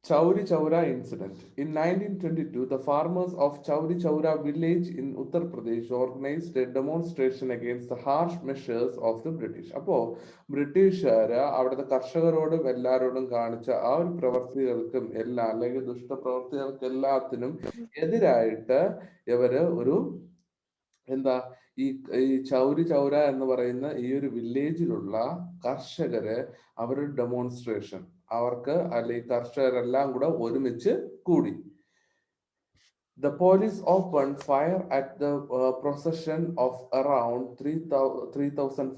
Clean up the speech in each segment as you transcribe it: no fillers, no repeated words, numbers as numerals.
Chauri Chaura incident. In 1922, the farmers of Chauri Chaura village in Uttar Pradesh organized a demonstration against the harsh measures of the British. അപ്പോൾ ബ്രിട്ടീഷുകാര് അവിടുത്തെ കർഷകരോടും എല്ലാവരോടും കാണിച്ച ആ ഒരു പ്രവർത്തികൾക്കും എല്ലാം അല്ലെങ്കിൽ ദുഷ്ടപ്രവർത്തികൾക്ക് എല്ലാത്തിനും എതിരായിട്ട് ഇവര് ഒരു എന്താ ഈ ചൗരി ചൗര എന്ന് പറയുന്ന ഈ ഒരു വില്ലേജിലുള്ള കർഷകര് അവരുടെ ഡെമോൺസ്ട്രേഷൻ അവർക്ക് അല്ലെങ്കിൽ കർഷകരെല്ലാം കൂടെ ഒരുമിച്ച് കൂടി. The police opened fire at the procession of around 3,000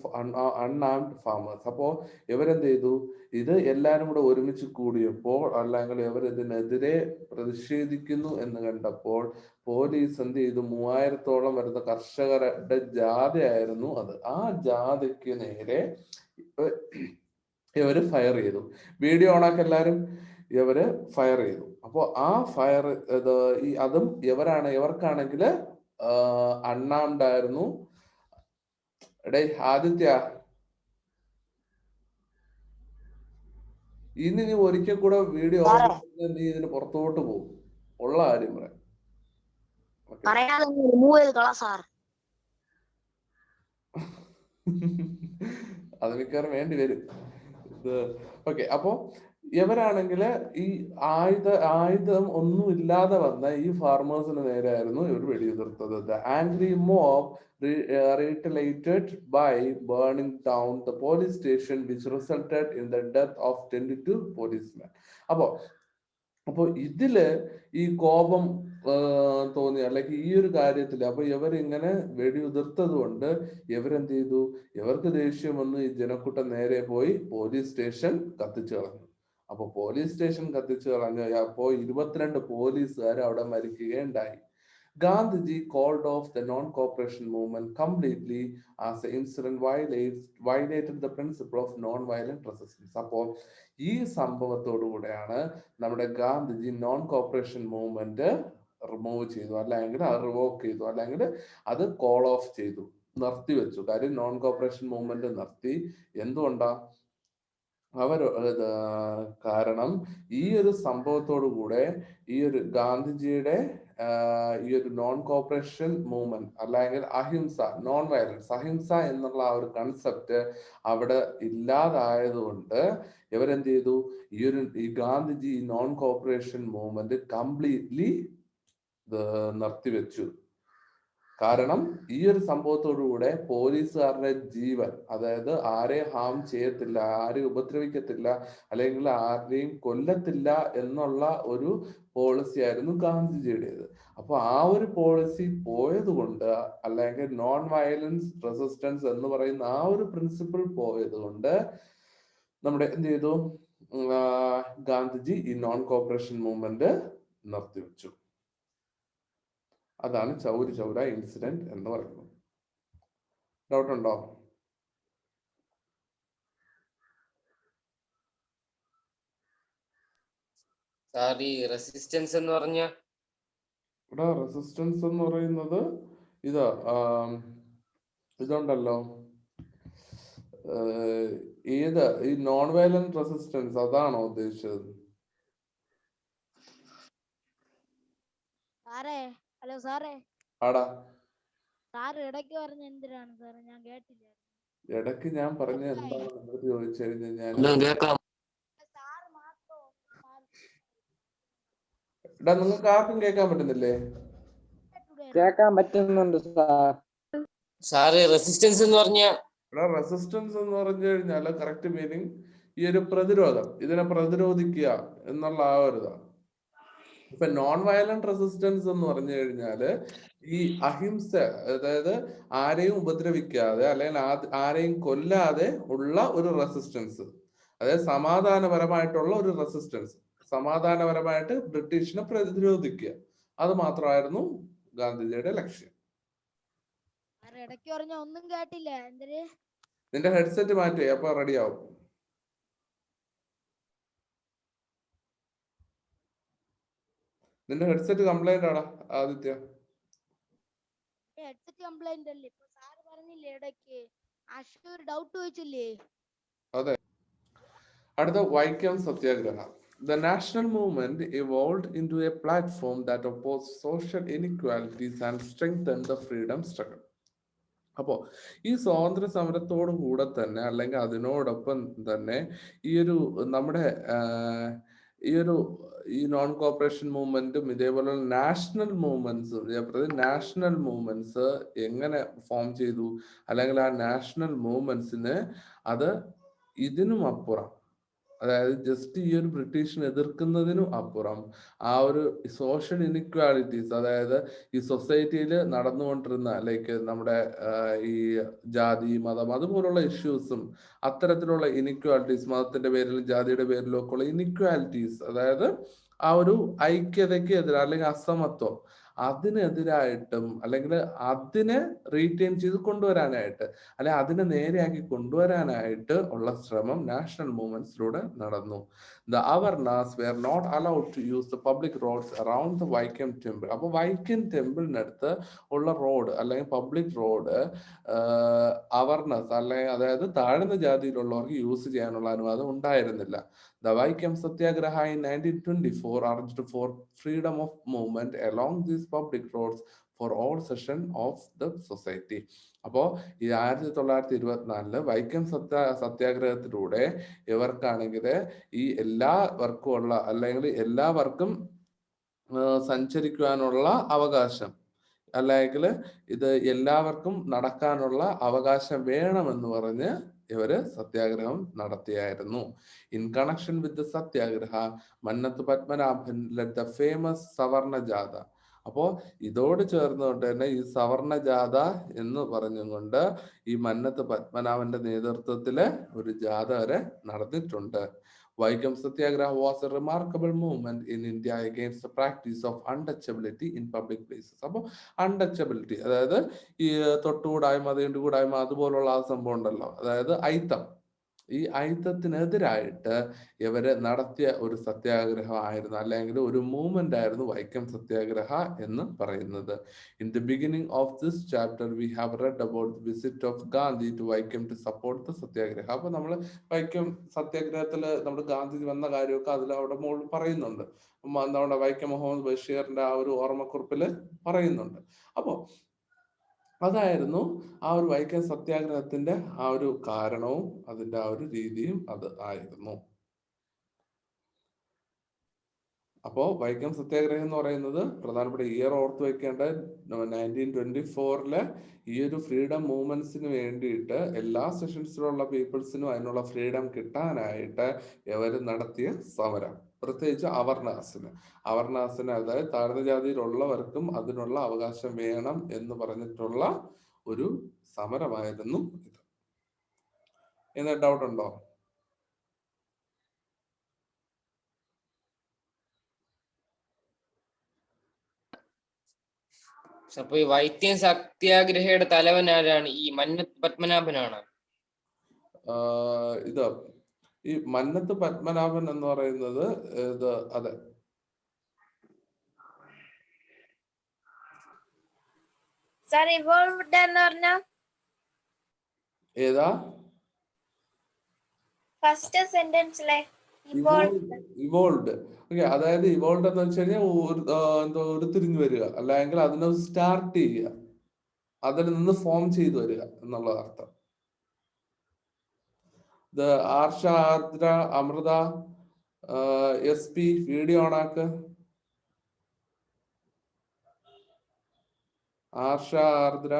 unarmed farmers. അപ്പോൾ ഇവരെന്ത് ചെയ്തു? ഇത് എല്ലാവരും കൂടെ ഒരുമിച്ച് കൂടിയപ്പോൾ അല്ലെങ്കിൽ ഇവർ ഇതിനെതിരെ പ്രതിഷേധിക്കുന്നു എന്ന് കണ്ടപ്പോൾ പോലീസ് എന്ത് ചെയ്തു? 3000-ഓളം വരുന്ന കർഷകരുടെ ജാഥയായിരുന്നു അത്. ആ ജാഥയ്ക്ക് നേരെ ഇവര് ഫയർ ചെയ്തു. വീഡിയോ ഓണാക്കി എല്ലാരും. ഇവര് ഫയർ ചെയ്തു. അപ്പോ ആ ഫയർ അതും ഇവർക്കാണെങ്കിൽ അണ്ണാംഡ് ആയിരുന്നു. എടേ ആദിത്യ, ഇനി നീ ഒരിക്കൽ കൂടെ വീഡിയോ നീ ഇതിന് പുറത്തോട്ട് പോകും. ഉള്ള കാര്യം പറയാം. അത് മിക്കവാറും വേണ്ടി വരും. ഓക്കെ, അപ്പോ ഇവരാണെങ്കിൽ ഈ ആയുധം ഒന്നും ഇല്ലാതെ വന്ന ഈ ഫാർമേഴ്സിന് നേരെയായിരുന്നു ഇവർ വെടിയുതിർത്തത്. The angry mob retaliated by burning down the police station, which resulted in the death of 22 policemen. അപ്പോ ഇതില് ഈ കോപം തോന്നി അല്ലെങ്കിൽ ഈ ഒരു കാര്യത്തില് അപ്പൊ ഇവരിങ്ങനെ വെടിയുതിർത്തത് കൊണ്ട് ഇവരെന്ത് ചെയ്തു? ഇവർക്ക് ദേഷ്യം വന്ന് ഈ ജനക്കൂട്ടം നേരെ പോയി പോലീസ് സ്റ്റേഷൻ കത്തിച്ചു കളഞ്ഞു. അപ്പൊ പോലീസ് സ്റ്റേഷൻ കത്തിച്ചു കളഞ്ഞു. അപ്പോ 22 പോലീസുകാർ അവിടെ മരിക്കുകയുണ്ടായി. Gandhiji called off the non-cooperation movement completely as the incident violated the principle of non-violent resistance. അപ്പോൾ ഈ സംഭവത്തോടു കൂടെയാണ് നമ്മുടെ Gandhiji non corporation movement remove ചെയ്തു, അല്ലെങ്കിൽ അത് റിവോക്ക് ചെയ്തു, അല്ലെങ്കിൽ അത് കോൾ ഓഫ് ചെയ്തു, നിർത്തിവെച്ചു. കാര്യം നോൺ കോപ്പറേഷൻ മൂവ്മെന്റ് നിർത്തി. എന്തുകൊണ്ടാ? കാരണം ഈ ഒരു സംഭവത്തോടു കൂടെ ഈ ഒരു ഗാന്ധിജിയുടെ ഈ ഒരു നോൺ കോപ്പറേഷൻ മൂവ്മെന്റ് അല്ലെങ്കിൽ അഹിംസ, നോൺ വയലൻസ്, അഹിംസ എന്നുള്ള ആ ഒരു കൺസെപ്റ്റ് അവിടെ ഇല്ലാതായതുകൊണ്ട് ഇവരെന്ത് ചെയ്തു? ഈ Gandhiji non corporation movement completely നിർത്തിവെച്ചു. കാരണം ഈ ഒരു സംഭവത്തോടുകൂടെ പോലീസുകാരുടെ ജീവൻ, അതായത് ആരെയും ഹാം ചെയ്യത്തില്ല, ആരെയും ഉപദ്രവിക്കത്തില്ല, അല്ലെങ്കിൽ ആരെയും കൊല്ലത്തില്ല എന്നുള്ള ഒരു പോളിസി ആയിരുന്നു ഗാന്ധിജിയുടേത്. അപ്പൊ ആ ഒരു പോളിസി പോയത് കൊണ്ട്, അല്ലെങ്കിൽ നോൺ വയലൻസ് റെസിസ്റ്റൻസ് എന്ന് പറയുന്ന ആ ഒരു പ്രിൻസിപ്പിൾ പോയത് കൊണ്ട് നമ്മുടെ എന്ത് ചെയ്തു? ഗാന്ധിജി ഈ നോൺ കോപ്പറേഷൻ മൂവ്മെന്റ് നിർത്തിവെച്ചു. അതാണ് ചൗരി ചൗര ഇൻസിഡന്റ് എന്ന് പറയുന്നത്. ഡൗട്ട് ഉണ്ടോ? റെസിസ്റ്റൻസ് എന്ന് പറഞ്ഞ ഇവിടെ റെസിസ്റ്റൻസ് എന്ന് പറയുന്നത് ഇതുണ്ടല്ലോ, ഏത് ഈ നോൺ വയലന്റ് റെസിസ്റ്റൻസ് അതാണോ ഉദ്ദേശിച്ചത്? ഹലോ സാറേ. ആടാ, ഇടയ്ക്ക് പറഞ്ഞ എന്തിനാണ് സാറേ? ഞാൻ കേട്ടില്ല. ഇടയ്ക്ക് ഞാൻ പറഞ്ഞ എന്താണെന്ന് എന്നോട് ചോദിച്ചു കഴിഞ്ഞാൽ ഞാൻ നിങ്ങൾക്ക് ആർക്കും കേൾക്കാൻ പറ്റുന്നില്ലേ? കേൾക്കാൻ പറ്റുന്നുണ്ട് സാറ്. റെസിസ്റ്റൻസ് എന്ന് പറഞ്ഞ റെസിസ്റ്റൻസ് എന്ന് പറഞ്ഞു കഴിഞ്ഞാൽ കറക്റ്റ് മീനിങ് ഈ ഒരു പ്രതിരോധം, ഇതിനെ പ്രതിരോധിക്കുക എന്നുള്ള ആ ഒരു ഇതാണ്. ഇപ്പൊ നോൺ വയലന്റ് റെസിസ്റ്റൻസ് എന്ന് പറഞ്ഞു കഴിഞ്ഞാല് ഈ അഹിംസ, അതായത് ആരെയും ഉപദ്രവിക്കാതെ അല്ലെങ്കിൽ ആരെയും കൊല്ലാതെ ഉള്ള ഒരു റെസിസ്റ്റൻസ്, അതായത് സമാധാനപരമായിട്ടുള്ള ഒരു റെസിസ്റ്റൻസ്, സമാധാനപരമായിട്ട് ബ്രിട്ടീഷിനെ പ്രതിരോധിക്കുക. അത് മാത്രമായിരുന്നു ഗാന്ധിജിയുടെ ലക്ഷ്യം. ഒന്നും കേട്ടില്ല. നിന്റെ ഹെഡ്സെറ്റ് മാറ്റി, അപ്പൊ റെഡിയാവും. നിന്റെ ഹെഡ്സെറ്റ് കംപ്ലൈന്റ് ആടാ ആദിത്യ. ഹെഡ്സെറ്റ് കംപ്ലൈന്റ് അല്ലേ? ഇപ്പൊ സാർ പറഞ്ഞില്ലേ ഇടയ്ക്ക് അശൂർ ഡൗട്ട് വെച്ചില്ലേ? അതെ. അടുത്ത വൈക്കം സത്യാഗ്രഹ. The national movement evolved into a platform that opposed social inequalities and strengthened the freedom struggle. അപ്പോൾ ഈ സ്വാതന്ത്ര്യ സമരത്തോടു കൂടെ തന്നെ അല്ലെങ്കിൽ അതിനോടൊപ്പം തന്നെ ഈ ഒരു നമ്മുടെ ഈ ഒരു ഈ നോൺ കോപ്പറേഷൻ മൂവ്മെന്റും ഇതേപോലുള്ള നാഷണൽ മൂവ്മെന്റ്സ് എങ്ങനെ ഫോം ചെയ്തു, അല്ലെങ്കിൽ ആ നാഷണൽ മൂവ്മെന്റ്സിന് അത് ഇതിനും അപ്പുറം, അതായത് ജസ്റ്റ് ഈ ഒരു ബ്രിട്ടീഷിനെ എതിർക്കുന്നതിനും അപ്പുറം ആ ഒരു സോഷ്യൽ ഇനിക്വാലിറ്റീസ്, അതായത് ഈ സൊസൈറ്റിയിൽ നടന്നുകൊണ്ടിരുന്ന ലൈക്ക് നമ്മുടെ ഈ ജാതി മതം അതുപോലുള്ള ഇഷ്യൂസും അത്തരത്തിലുള്ള ഇനിക്വാലിറ്റീസ്, മതത്തിന്റെ പേരിലും ജാതിയുടെ പേരിലും ഒക്കെ ഉള്ള ഇനിക്വാലിറ്റീസ്, അതായത് ആ ഒരു ഐക്യതയ്ക്ക് എതിരെ അല്ലെങ്കിൽ അസമത്വം അതിനെതിരായിട്ടും അല്ലെങ്കിൽ അതിനെ റീറ്റെയിൻ ചെയ്ത് കൊണ്ടുവരാനായിട്ട് അല്ലെ അതിനെ നേരെയാക്കി കൊണ്ടുവരാനായിട്ട് ഉള്ള ശ്രമം നാഷണൽ മൂവ്മെന്റ്സിലൂടെ നടന്നു. The Avarnas were not allowed to use the public roads around the Vaikom temple. അപ്പൊ വൈക്കം ടെമ്പിളിനടുത്ത് ഉള്ള റോഡ് അല്ലെങ്കിൽ പബ്ലിക് റോഡ് അവർനസ് അല്ലെങ്കിൽ അതായത് താഴ്ന്ന ജാതിയിലുള്ളവർക്ക് യൂസ് ചെയ്യാനുള്ള അനുവാദം ഉണ്ടായിരുന്നില്ല. The Vaikom Satyagraha in 1924 urged for freedom of movement along these public roads for all section of the society. അപ്പോ ഈ 1924 വൈക്കം സത്യാഗ്രഹത്തിലൂടെ ഇവർക്കാണെങ്കിൽ ഈ എല്ലാവർക്കും ഉള്ള അല്ലെങ്കിൽ എല്ലാവർക്കും സഞ്ചരിക്കുവാനുള്ള അവകാശം, അല്ലെങ്കിൽ ഇത് എല്ലാവർക്കും നടക്കാനുള്ള അവകാശം വേണമെന്ന് പറഞ്ഞ് ഇവര് സത്യാഗ്രഹം നടത്തിയായിരുന്നു. In connection with the satyagraha Mannath Padmanabhan led the famous savarna jatha. അപ്പോ ഇതോട് ചേർന്നുകൊണ്ട് തന്നെ ഈ സവർണ ജാഥ എന്ന് പറഞ്ഞുകൊണ്ട് ഈ മന്നത്ത് പത്മനാഭന്റെ നേതൃത്വത്തില് ഒരു ജാഥ വരെ നടന്നിട്ടുണ്ട്. Vaikom Satyagraha was a remarkable movement in India against the practice of untouchability in public places. അപ്പോൾ അൺടച്ചബിലിറ്റി, അതായത് ഈ തൊട്ടുകൂടായ്മ തീണ്ടുകൂടായ്മ അതുപോലുള്ള ആ സംഭവം ഉണ്ടല്ലോ, അതായത് ഐത്തം, ഈ ഐത്തത്തിനെതിരായിട്ട് ഇവര് നടത്തിയ ഒരു സത്യാഗ്രഹമായിരുന്നു, അല്ലെങ്കിൽ ഒരു മൂവ്മെന്റ് ആയിരുന്നു വൈക്കം സത്യാഗ്രഹ എന്ന് പറയുന്നത്. In the beginning of this chapter we have read about the visit of Gandhi to Vaikom to support the satyagraha. അപ്പൊ നമ്മൾ വൈക്കം സത്യാഗ്രഹത്തില് നമ്മുടെ ഗാന്ധി വന്ന കാര്യമൊക്കെ അതിൽ അവിടെ മുകളിൽ പറയുന്നുണ്ട്. നമ്മുടെ വൈക്കം മുഹമ്മദ് ബഷീറിന്റെ ആ ഒരു ഓർമ്മക്കുറിപ്പില് പറയുന്നുണ്ട്. അപ്പോ അതായിരുന്നു ആ ഒരു വൈക്കം സത്യാഗ്രഹത്തിന്റെ ആ ഒരു കാരണവും അതിന്റെ ആ ഒരു രീതിയും അത് ആയിരുന്നു. അപ്പോ വൈക്കം സത്യാഗ്രഹം എന്ന് പറയുന്നത് പ്രധാനപ്പെട്ട ഇയർ ഓർത്ത് വെക്കേണ്ട 1924 ഈ ഒരു ഫ്രീഡം മൂവ്മെന്റ്സിന് വേണ്ടിയിട്ട് എല്ലാ സെഷൻസിലുള്ള പീപ്പിൾസിനും അതിനുള്ള ഫ്രീഡം കിട്ടാനായിട്ട് ഇവർ നടത്തിയ സമരം, പ്രത്യേകിച്ച് അവർണാസിന് അതായത് താഴ്ന്ന ജാതിയിലുള്ളവർക്കും അതിനുള്ള അവകാശം വേണം എന്ന് പറഞ്ഞിട്ടുള്ള ഒരു സമരമായിരുന്നു ഇത്. എന്താ ഡൗട്ട് ഉണ്ടോ? അപ്പൊ ഈ വൈക്കം സത്യാഗ്രഹയുടെ തലവൻ ആരാണ്? ഈ മന്നത്ത് പത്മനാഭനാണ്. ഇത് ഈ മന്നത്ത് പത്മനാഭൻ എന്ന് പറയുന്നത് ഇത് അതെ. ഏതാ ഫസ്റ്റ് സെന്റൻസിലെ ഇവോൾഡ്? ഓക്കെ, അതായത് ഇവോൾഡ് എന്ന് വെച്ച് കഴിഞ്ഞാൽ എന്തോ ഉരുത്തിരിഞ്ഞു വരിക, അല്ലെങ്കിൽ അതിനെ സ്റ്റാർട്ട് ചെയ്യുക, അതിൽ നിന്ന് ഫോം ചെയ്തു വരിക എന്നുള്ള അർത്ഥം. ആർഷ, ആർദ്ര, അമൃത, SP വീഡിയോ ഓണാക്ക്. ആർഷ, ആർദ്ര,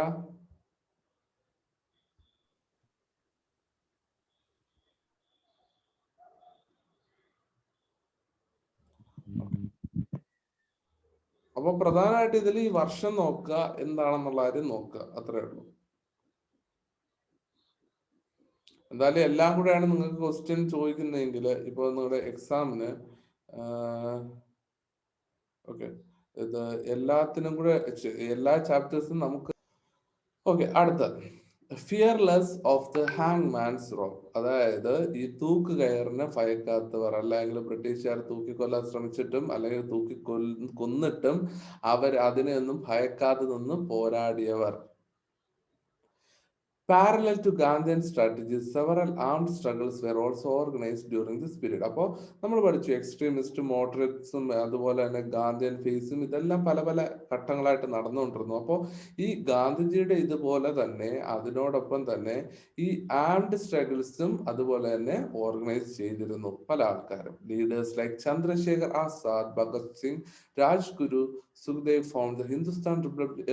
അപ്പൊ പ്രധാനമായിട്ട് ഇതിൽ ഈ വർഷം നോക്കുക, എന്താണെന്നുള്ള കാര്യം നോക്കുക, അത്രേ ഉള്ളൂ. എന്തായാലും എല്ലാം കൂടെയാണ് നിങ്ങൾക്ക് ക്വസ്റ്റ്യൻ ചോദിക്കുന്നതെങ്കിൽ ഇപ്പൊ നിങ്ങളുടെ എക്സാമിന് ഓക്കെ ഇത് എല്ലാത്തിനും കൂടെ എല്ലാ ചാപ്റ്റേഴ്സും നമുക്ക് ഓക്കെ. അടുത്ത ഫിയർലെസ് ഓഫ് ദ ഹാങ്മാൻസ് റോപ്പ്, അതായത് ഈ തൂക്ക് കയറിനെ ഭയക്കാത്തവർ, അല്ലെങ്കിൽ ബ്രിട്ടീഷുകാർ തൂക്കിക്കൊല്ലാൻ ശ്രമിച്ചിട്ടും അല്ലെങ്കിൽ കൊന്നിട്ടും അവർ അതിനെ ഒന്നും ഭയക്കാതെ നിന്ന് പോരാടിയവർ. Parallel to Gandhian strategies, several armed struggles were also organized during this period. അപ്പോൾ നമ്മൾ പഠിച്ചു എക്സ്ട്രീമിസ്റ്റ് മോഡറേറ്റ്സും അതുപോലെ തന്നെ ഗാന്ധിയൻ ഫേസും ഇതെല്ലാം പല പല ഘട്ടങ്ങളായിട്ട് നടന്നുകൊണ്ടിരുന്നു. അപ്പോൾ ഈ ഗാന്ധിജിയുടെ ഇതുപോലെ തന്നെ അതിനോടൊപ്പം തന്നെ ഈ ആംഡ് സ്ട്രഗിൾസും അതുപോലെ തന്നെ ഓർഗനൈസ് ചെയ്തിരുന്നു പല ആൾക്കാരും. Leaders like Chandrashekhar Azad, Bhagat Singh, Rajguru, Sukhdev found the Hindustan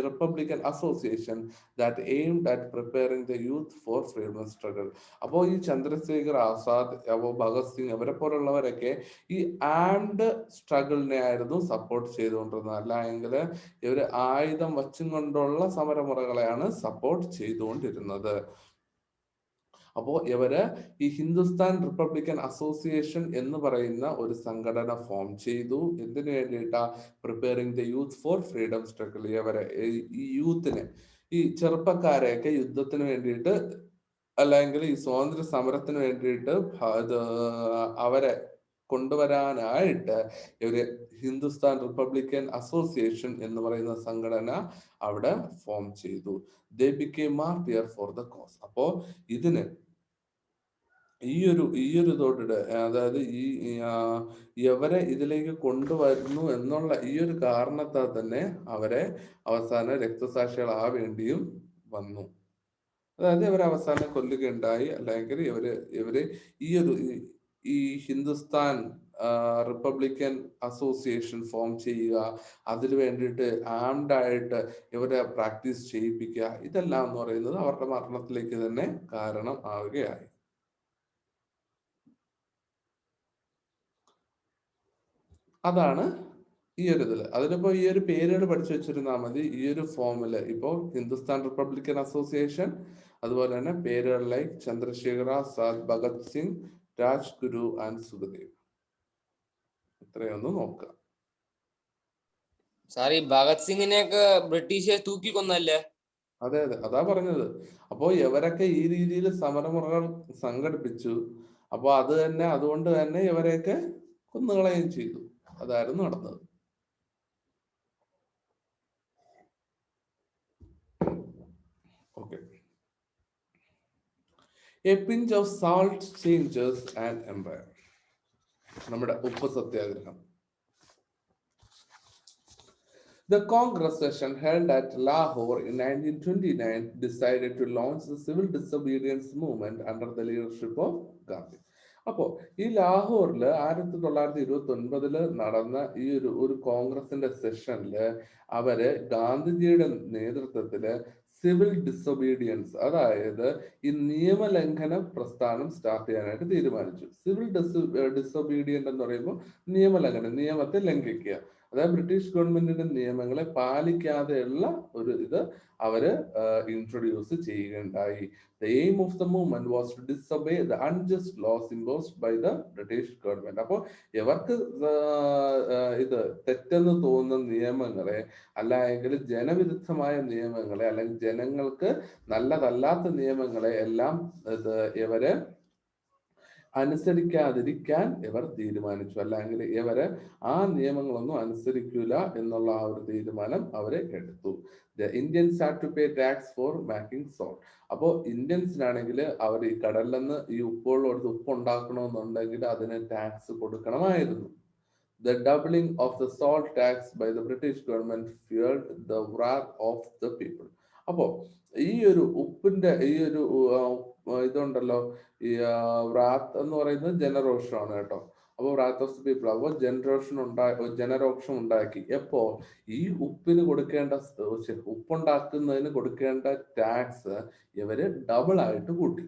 Republican Association that aimed at preparing the youth for freedom struggle. അപ്പോൾ ഈ ചന്ദ്രശേഖർ ആസാദ്, അപ്പോൾ ഭഗത് സിംഗ് അവരെ പോലുള്ളവരൊക്കെ ഈ ആംഡ് സ്ട്രഗിളിനെ ആയിരുന്നു സപ്പോർട്ട് ചെയ്തുകൊണ്ടിരുന്നത്. അല്ല എങ്കിൽ ഇവർ ആയുധം വച്ചും കൊണ്ടുള്ള സമരമുറകളെയാണ് സപ്പോർട്ട് ചെയ്തുകൊണ്ടിരുന്നത്. അപ്പോൾ ഇവര് ഈ ഹിന്ദുസ്ഥാൻ റിപ്പബ്ലിക്കൻ അസോസിയേഷൻ എന്ന് പറയുന്ന ഒരു സംഘടന ഫോം ചെയ്തു. എന്തിനു വേണ്ടിയിട്ടാ? Preparing the youth for freedom struggle. ഇവരെ ഈ യൂത്തിനെ, ഈ ചെറുപ്പക്കാരെയൊക്കെ യുദ്ധത്തിന് വേണ്ടിയിട്ട് അല്ലെങ്കിൽ ഈ സ്വാതന്ത്ര്യ സമരത്തിന് വേണ്ടിയിട്ട് അവരെ കൊണ്ടുവരാനായിട്ട് ഇവര് ഹിന്ദുസ്ഥാൻ റിപ്പബ്ലിക്കൻ അസോസിയേഷൻ എന്ന് പറയുന്ന സംഘടന അവിടെ ഫോം ചെയ്തു. They became martyr for the cause. അപ്പോ ഇതിന് ഈ ഒരു തോട്ടിട്ട്, അതായത് ഇവരെ ഇതിലേക്ക് കൊണ്ടുവരുന്നു എന്നുള്ള ഈ ഒരു കാരണത്താൽ തന്നെ അവരെ അവസാന രക്തസാക്ഷികളാവേണ്ടിയും വന്നു. അതായത് ഇവരെ അവസാനം കൊല്ലുകയുണ്ടായി. അല്ലെങ്കിൽ ഇവര് ഈ ഹിന്ദുസ്ഥാൻ റിപ്പബ്ലിക്കൻ അസോസിയേഷൻ ഫോം ചെയ്യുക, അതിനു വേണ്ടിയിട്ട് ആംഡ് ആയിട്ട് ഇവരെ പ്രാക്ടീസ് ചെയ്യിപ്പിക്കുക, ഇതെല്ലാം എന്ന് പറയുന്നത് അവരുടെ മരണത്തിലേക്ക് തന്നെ കാരണം ആവുകയായി. അതാണ് ഈ ഒരു ഇതില്. അതിനിപ്പോ ഈ ഒരു പേരുകൾ പഠിച്ചു വെച്ചിരുന്നാൽ മതി. ഈ ഒരു ഫോമില് ഇപ്പോ ഹിന്ദുസ്ഥാൻ റിപ്പബ്ലിക്കൻ അസോസിയേഷൻ, അതുപോലെ തന്നെ പേരുകൾ ലൈക്ക് ചന്ദ്രശേഖർ ആസാദ്, ഭഗത് സിംഗ്, രാജ്ഗുരു ആൻഡ് സുഖദേവ്. ഇത്രയൊന്ന് നോക്കുക. സാറി ഭഗത് സിംഗിനെയൊക്കെ ബ്രിട്ടീഷുകാർ തൂക്കി കൊന്നല്ലേ? അതെ, അതാ പറഞ്ഞത്. അപ്പോ ഇവരൊക്കെ ഈ രീതിയിൽ സമരമുറകൾ സംഘടിപ്പിച്ചു. അപ്പൊ അതുകൊണ്ട് തന്നെ ഇവരെയൊക്കെ കൊന്നുകളയുകയും ചെയ്തു. അതായിരുന്നു നടന്നത്. Okay. A pinch of salt changes and empire. നമ്മുടെ ഉപ്പ് സത്യാഗ്രഹം. The Congress session held at Lahore in 1929 decided to launch the civil disobedience movement under the leadership of Gandhi. അപ്പോൾ ഈ ലാഹോറിൽ 1929 നടന്ന ഈ ഒരു കോൺഗ്രസിന്റെ സെഷനില് അവര് ഗാന്ധിജിയുടെ നേതൃത്വത്തില് സിവിൽ ഡിസൊബീഡിയൻസ്, അതായത് ഈ നിയമലംഘന പ്രസ്ഥാനം സ്റ്റാർട്ട് ചെയ്യാനായിട്ട് തീരുമാനിച്ചു. സിവിൽ ഡിസൊബീഡിയന്റ് എന്ന് പറയുമ്പോൾ നിയമലംഘനം, നിയമത്തെ ലംഘിക്കുക, അതായത് ബ്രിട്ടീഷ് ഗവൺമെന്റിന്റെ നിയമങ്ങളെ പാലിക്കാതെയുള്ള ഒരു ഇത് അവര് ഇൻട്രൊഡ്യൂസ് ചെയ്യുകയുണ്ടായി. The aim of the movement was to disobey the unjust laws imposed by the British government. അപ്പോൾ ഇവർക്ക് ഇത് തെറ്റെന്ന് തോന്നുന്ന നിയമങ്ങളെ, അല്ലെങ്കിൽ ജനവിരുദ്ധമായ നിയമങ്ങളെ, അല്ലെങ്കിൽ ജനങ്ങൾക്ക് നല്ലതല്ലാത്ത നിയമങ്ങളെ എല്ലാം ഇവര് അനുസരിക്കാതിരിക്കാൻ ഇവർ തീരുമാനിച്ചു. അല്ലെങ്കിൽ ഇവര് ആ നിയമങ്ങളൊന്നും അനുസരിക്കൂല എന്നുള്ള ആ ഒരു തീരുമാനം അവര് എടുത്തു. The Indians had to pay tax for making salt. അപ്പോൾ ഇന്ത്യൻസിനാണെങ്കിൽ അവർ ഈ കടലിൽ നിന്ന് ഈ ഉപ്പുള്ളടുത്ത് ഉപ്പ് ഉണ്ടാക്കണമെന്നുണ്ടെങ്കിൽ അതിന് tax കൊടുക്കണമായിരുന്നു. The doubling of the salt tax by the British government fueled the wrath of the people. അപ്പോൾ ഈ ഒരു ഉപ്പിന്റെ ഈ ഒരു ഇതുണ്ടല്ലോ, ഈ wrath എന്ന് പറയുന്നത് ജനരോഷമാണ് കേട്ടോ. അപ്പോൾ wrath of the people, അപ്പോൾ ജനരോക്ഷം ഉണ്ടാക്കി. എപ്പോ ഈ ഉപ്പിന് കൊടുക്കേണ്ട, ഉപ്പുണ്ടാക്കുന്നതിന് കൊടുക്കേണ്ട ടാക്സ് ഇവര് ഡബിൾ ആയിട്ട് കൂട്ടി.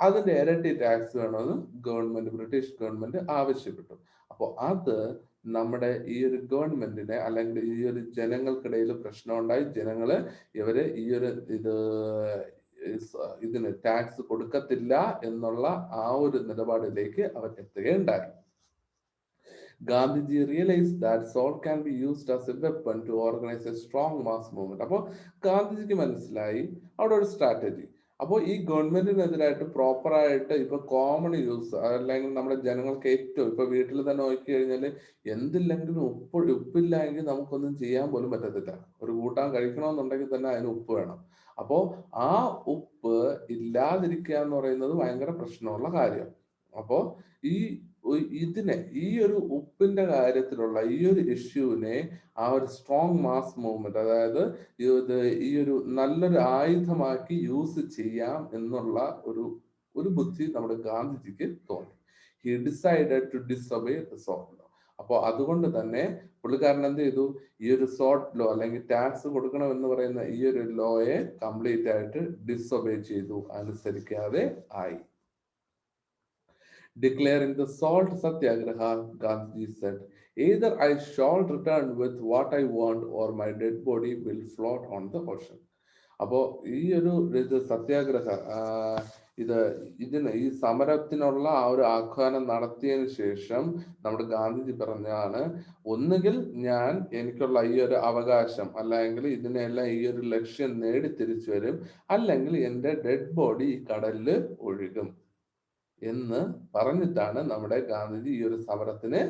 അതിന്റെ ഇരട്ടി ടാക്സ് വേണമെന്ന് ബ്രിട്ടീഷ് ഗവൺമെന്റ് ആവശ്യപ്പെട്ടു. അപ്പോൾ അത് നമ്മുടെ ഈ ഒരു ഗവൺമെന്റിനെ, അല്ലെങ്കിൽ ഈ ഒരു ജനങ്ങൾക്കിടയിൽ പ്രശ്നം ഉണ്ടായി. ജനങ്ങള് ഇവര് ഈ ഒരു ഇതിന് ടാക്സ് കൊടുക്കത്തില്ല എന്നുള്ള ആ ഒരു നിലപാടിലേക്ക് അവർ എത്തുകയുണ്ടായി. Gandhiji realise that salt can be used as a weapon to organize a strong mass movement. അപ്പോൾ ഗാന്ധിജിക്ക് മനസ്സിലായി അവിടെ ഒരു സ്ട്രാറ്റജി. അപ്പോൾ ഈ ഗവൺമെന്റിനെതിരായിട്ട് പ്രോപ്പറായിട്ട് ഇപ്പൊ കോമൺ യൂസ് അല്ലെങ്കിൽ നമ്മുടെ ജനങ്ങൾക്ക് ഏറ്റവും ഇപ്പൊ വീട്ടിൽ തന്നെ നോക്കി കഴിഞ്ഞാൽ എന്തില്ലെങ്കിലും ഉപ്പില്ല എങ്കിൽ നമുക്കൊന്നും ചെയ്യാൻ പോലും പറ്റത്തില്ല. ഒരു കൂട്ടാൻ കഴിക്കണമെന്നുണ്ടെങ്കിൽ തന്നെ അതിന് ഉപ്പ് വേണം. അപ്പോ ആ ഉപ്പ് ഇല്ലാതിരിക്കുക എന്ന് പറയുന്നത് ഭയങ്കര പ്രശ്നമുള്ള കാര്യം. അപ്പോ ഈ ഈ ഒരു ഉപ്പിന്റെ കാര്യത്തിലുള്ള ഈ ഒരു ഇഷ്യൂവിനെ ആ ഒരു സ്ട്രോങ് മാസ് മൂവ്മെന്റ്, അതായത് ഈ ഒരു നല്ലൊരു ആയുധമാക്കി യൂസ് ചെയ്യാം എന്നുള്ള ഒരു ബുദ്ധി നമ്മുടെ ഗാന്ധിജിക്ക് തോന്നി. He decided to disobey the salt law. അപ്പോൾ അതുകൊണ്ട് തന്നെ പുള്ളിക്കാരൻ എന്ത് ചെയ്തു? ഈ ഒരു സോൾട്ട് ലോ അല്ലെങ്കിൽ ടാക്സ് കൊടുക്കണം എന്ന് പറയുന്ന ഈ ഒരു ലോയെ കംപ്ലീറ്റ് ആയിട്ട് ഡിസൊബേ ചെയ്തു, അനുസരിക്കാതെ ആയി. Declaring the salt satyagraha, Gandhi said, "Either I shall return with what I want or my dead body will float on the ocean." അപ്പോ ഈ ഒരു സത്യാഗ്രഹ ഈ സമരത്തിനുള്ള ആ ഒരു ആഹ്വാനം നടത്തിയതിനു ശേഷം നമ്മുടെ ഗാന്ധിജി പറഞ്ഞാണ്, ഒന്നുകിൽ ഞാൻ എനിക്കുള്ള ഈ ഒരു അവകാശം അല്ലെങ്കിൽ ഇതിനെല്ലാം ഈ ഒരു ലക്ഷ്യം നേടി തിരിച്ചു വരും, അല്ലെങ്കിൽ എന്റെ ഡെഡ് ബോഡി ഈ കടലില് ഒഴുകും എന്ന് പറഞ്ഞിട്ടാണ് നമ്മുടെ ഗാന്ധിജി ഈ ഒരു സമരത്തിന്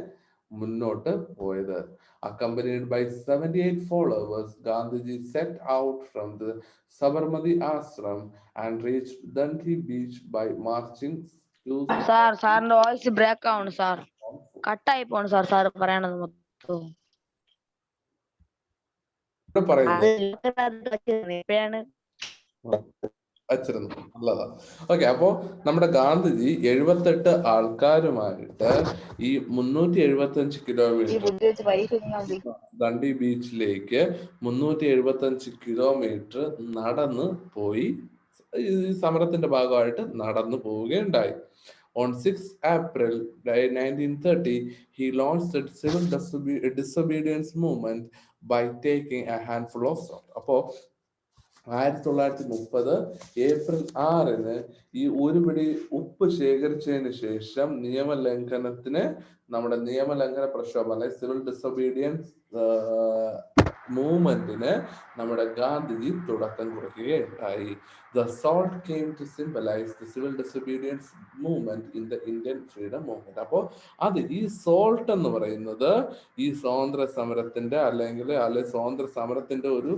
മുന്നോട്ട് പോയത്. Accompanied by 78 followers, Gandhiji set out from the Sabarmati ashram and reached Dandi beach by marching to സാറിന്റെ വോയിസ് ബ്രേക്ക് ആവുന്നു സാർ, കട്ടായി പോണു സാർ. സാർ പറയണത് മൊത്തം പറയുന്നത് വച്ചിരുന്നു. നല്ലതാ. ഓക്കെ, അപ്പോ നമ്മുടെ ഗാന്ധിജി 78 ആൾക്കാരുമായിട്ട് ഈ 375 കിലോമീറ്റർ ദണ്ഡി ബീച്ചിലേക്ക് 375 കിലോമീറ്റർ നടന്ന് പോയി ഈ സമരത്തിന്റെ ഭാഗമായിട്ട് നടന്നു പോവുകയുണ്ടായി. On 6 April 1930, he launched the civil disobedience movement by taking a handful of salt. അപ്പോ 1930 ഏപ്രിൽ 6 ഈ ഒരു പിടി ഉപ്പ് ശേഖരിച്ചതിന് ശേഷം നിയമലംഘന പ്രക്ഷോഭം അല്ലെങ്കിൽ സിവിൽ ഡിസൊബീഡിയൻസ് മൂവ്മെന്റിന് നമ്മുടെ ഗാന്ധിജി തുടക്കം കുറിക്കുകയുണ്ടായി. The salt came to symbolize the civil disobedience movement in the Indian freedom movement. അപ്പോൾ ഈ സോൾട്ട് എന്ന് പറയുന്നത് ഈ സ്വാതന്ത്ര്യ സമരത്തിന്റെ അല്ലെങ്കിൽ സ്വാതന്ത്ര്യ സമരത്തിന്റെ ഒരു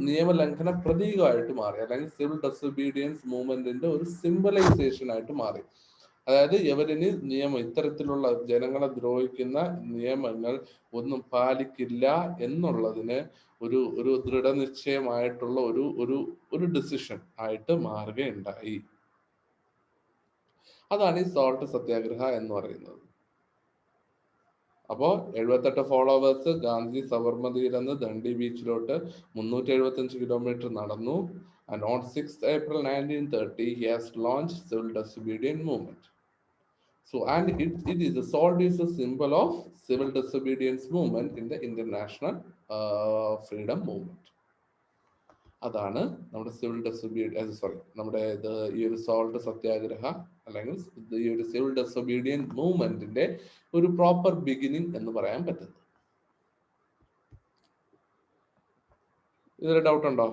നിയമലംഘന പ്രതീകമായിട്ട് മാറി, അല്ലെങ്കിൽ സിവിൽ ഡിസൊബീഡിയൻസ് മൂവ്മെന്റിന്റെ ഒരു സിംബലൈസേഷൻ ആയിട്ട് മാറി. അതായത് ഇത്തരത്തിലുള്ള ജനങ്ങളെ ദ്രോഹിക്കുന്ന നിയമങ്ങൾ ഒന്നും പാലിക്കില്ല എന്നുള്ളതിന് ഒരു ദൃഢനിശ്ചയമായിട്ടുള്ള ഒരു ഡിസിഷൻ ആയിട്ട് മാറുകയുണ്ടായി. അതാണ് ഈ സോൾട്ട് സത്യാഗ്രഹ എന്ന് പറയുന്നത്. അപ്പോ 78 ഫോളോവേഴ്സ് ഗാന്ധി സബർമതിയിൽ നിന്ന് ദണ്ഡി ബീച്ചിലോട്ട് 375 കിലോമീറ്റർ നടന്നു. And on 6th April 1930, he has launched civil disobedience movement. So, and the salt is a symbol of civil disobedience movement in the international freedom movement. അതാണ് നമ്മുടെ സിവിൽ ഡിസൊബീഡിയൻസ് നമ്മുടെ ഈ ഒരു സോൾട്ട് സത്യാഗ്രഹ അല്ലെങ്കിൽ ഈ ഒരു സിവിൽ ഡിസൊബീഡിയൻസ് മൂവ്മെന്റിന്റെ ഒരു proper beginning എന്ന് പറയാൻ പറ്റുന്നത്. ഇതിൽ ഡൗട്ട് ഉണ്ടോ?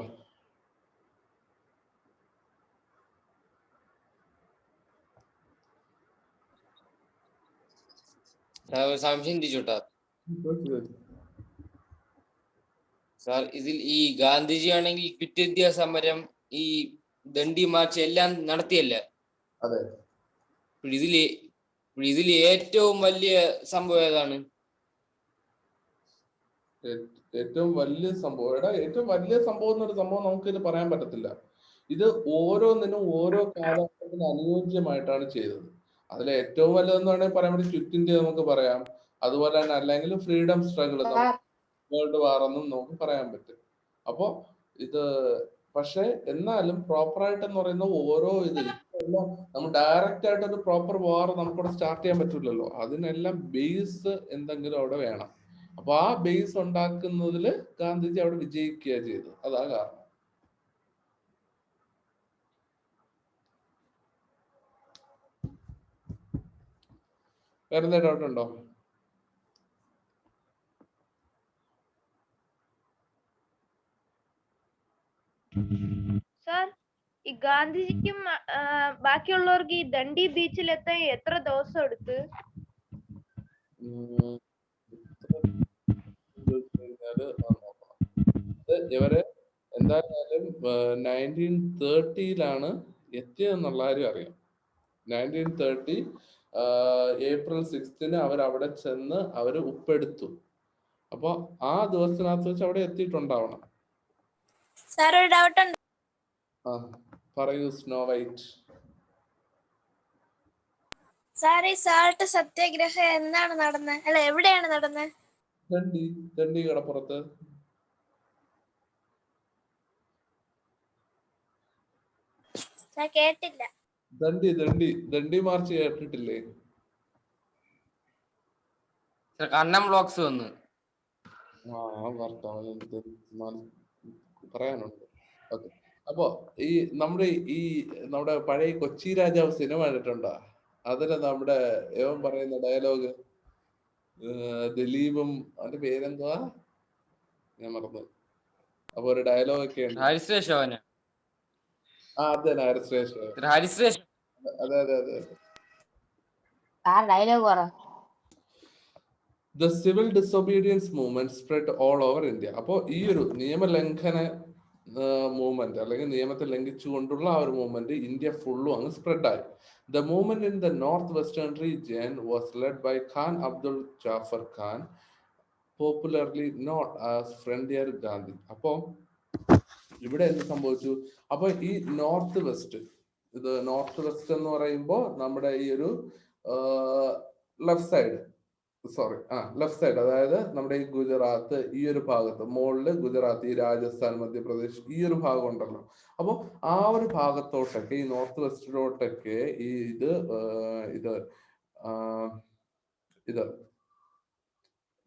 സംശയം ചോദിച്ചോട്ടാ സാർ, ഇതിൽ ഈ ഗാന്ധിജി ആണെങ്കിൽ ക്വിറ്റ് ഇന്ത്യ സമരം, ഈ ദണ്ഡി മാർച്ച് എല്ലാം നടത്തിയല്ലേ? അതെ. ഇതിൽ ഏറ്റവും വലിയ സംഭവം ഏതാണ്? ഏറ്റവും വലിയ സംഭവം എന്നൊരു സംഭവം നമുക്ക് ഇത് പറയാൻ പറ്റത്തില്ല. ഇത് ഓരോന്നിനും ഓരോ കാലഘട്ടത്തിന് അനുയോജ്യമായിട്ടാണ് ചെയ്തത്. അതിൽ ഏറ്റവും വലുതെന്ന് വേണമെങ്കിൽ പറയാൻ വേണ്ടി ക്വിറ്റ് ഇന്ത്യ നമുക്ക് പറയാം. അതുപോലെ തന്നെ അല്ലെങ്കിൽ ഫ്രീഡം സ്ട്രഗിൾ, വേൾഡ് വാർ എന്നും നമുക്ക് പറയാൻ പറ്റും. അപ്പോ പക്ഷെ എന്നാലും പ്രോപ്പറായിട്ട് എന്ന് പറയുന്ന ഓരോ നമ്മൾ ഡയറക്റ്റ് ആയിട്ട് ഒരു പ്രോപ്പർ വാർ നമുക്കിവിടെ സ്റ്റാർട്ട് ചെയ്യാൻ പറ്റില്ലല്ലോ. അതിനെല്ലാം ബേസ് എന്തെങ്കിലും അവിടെ വേണം. അപ്പൊ ആ ബേസ് ഉണ്ടാക്കുന്നതിൽ ഗാന്ധിജി അവിടെ വിജയിക്കുക ചെയ്തു. അതാ കാരണം. വേറെ എന്തെങ്കിലും ഡൗട്ട് ഉണ്ടോ? സാർ ഈ ഗാന്ധിജിക്കും ബാക്കിയുള്ളവർക്ക് ഈ ദണ്ഡി ബീച്ചിൽ എത്താൻ എത്ര ദിവസം എടുത്ത്? ഇവര് എന്തായാലും 1930 എത്തിയതെന്നുള്ള കാര്യം അറിയാം. 1930 April 6 അവർ അവിടെ ചെന്ന് അവര് ഉപ്പെടുത്തു. അപ്പൊ ആ ദിവസത്തിനകത്ത് വെച്ച് അവിടെ എത്തിയിട്ടുണ്ടാവണം. സാർ ഒരു ഡൗട്ട് ഉണ്ട്. പറയൂ സ്നോ വൈറ്റ്. സാർ ഈ സാൾട്ട് സത്യാഗ്രഹം എന്താണ് നടന്നത്? അല്ല, എവിടെയാണ് നടന്നത്? ദണ്ഡി കടപ്പുറത്ത്. ഞാൻ കേട്ടില്ല. ദണ്ഡി മാർച്ച് കേട്ടിട്ടില്ലേ? കണ്ണം ബ്ലോക്സ് വന്നു. പറയാനുണ്ട്. ഓക്കെ, അപ്പൊ നമ്മുടെ പഴയ കൊച്ചി രാജാവ് സിനിമ കണ്ടിട്ടുണ്ടോ? അതിന് നമ്മുടെ ഏവൻ പറയുന്ന ഡയലോഗ്, ദിലീപും അവന്റെ പേരെന്തുവാ ഞാൻ മറന്നു. അപ്പൊ ഒരു ഡയലോഗ് ഒക്കെ ഉണ്ട്. ഹരിശ്രേഷ് അതെ. ഡയലോഗ് പറ. The civil disobedience movement spread all over India. അപ്പോൾ ഈ ഒരു നിയമലംഘന മൂവ്മെന്റ് അല്ലെങ്കിൽ നിയമത്തെ ലംഘിച്ചുകൊണ്ടുള്ള ആ ഒരു മൂവ്മെന്റ് ഇന്ത്യ ഫുള്ളും അങ്ങ് സ്പ്രെഡ് ആയി. The movement in the northwestern region was led by Khan Abdul Jafar Khan, popularly known as Frontier Gandhi. അപ്പോ ഇവിടെ എന്ത് സംഭവിച്ചു? അപ്പൊ ഈ നോർത്ത് വെസ്റ്റ് എന്ന് പറയുമ്പോൾ നമ്മുടെ ഈ ഒരു ലെഫ്റ്റ് സൈഡ്, അതായത് നമ്മുടെ ഈ ഗുജറാത്ത്, ഈ ഒരു ഭാഗത്ത് മുകളില് ഗുജറാത്ത്, ഈ രാജസ്ഥാൻ, മധ്യപ്രദേശ്, ഈ ഒരു ഭാഗം ഉണ്ടല്ലോ. അപ്പൊ ആ ഒരു ഭാഗത്തോട്ടൊക്കെ, ഈ നോർത്ത് വെസ്റ്റിലോട്ടൊക്കെ ഈ ഇത്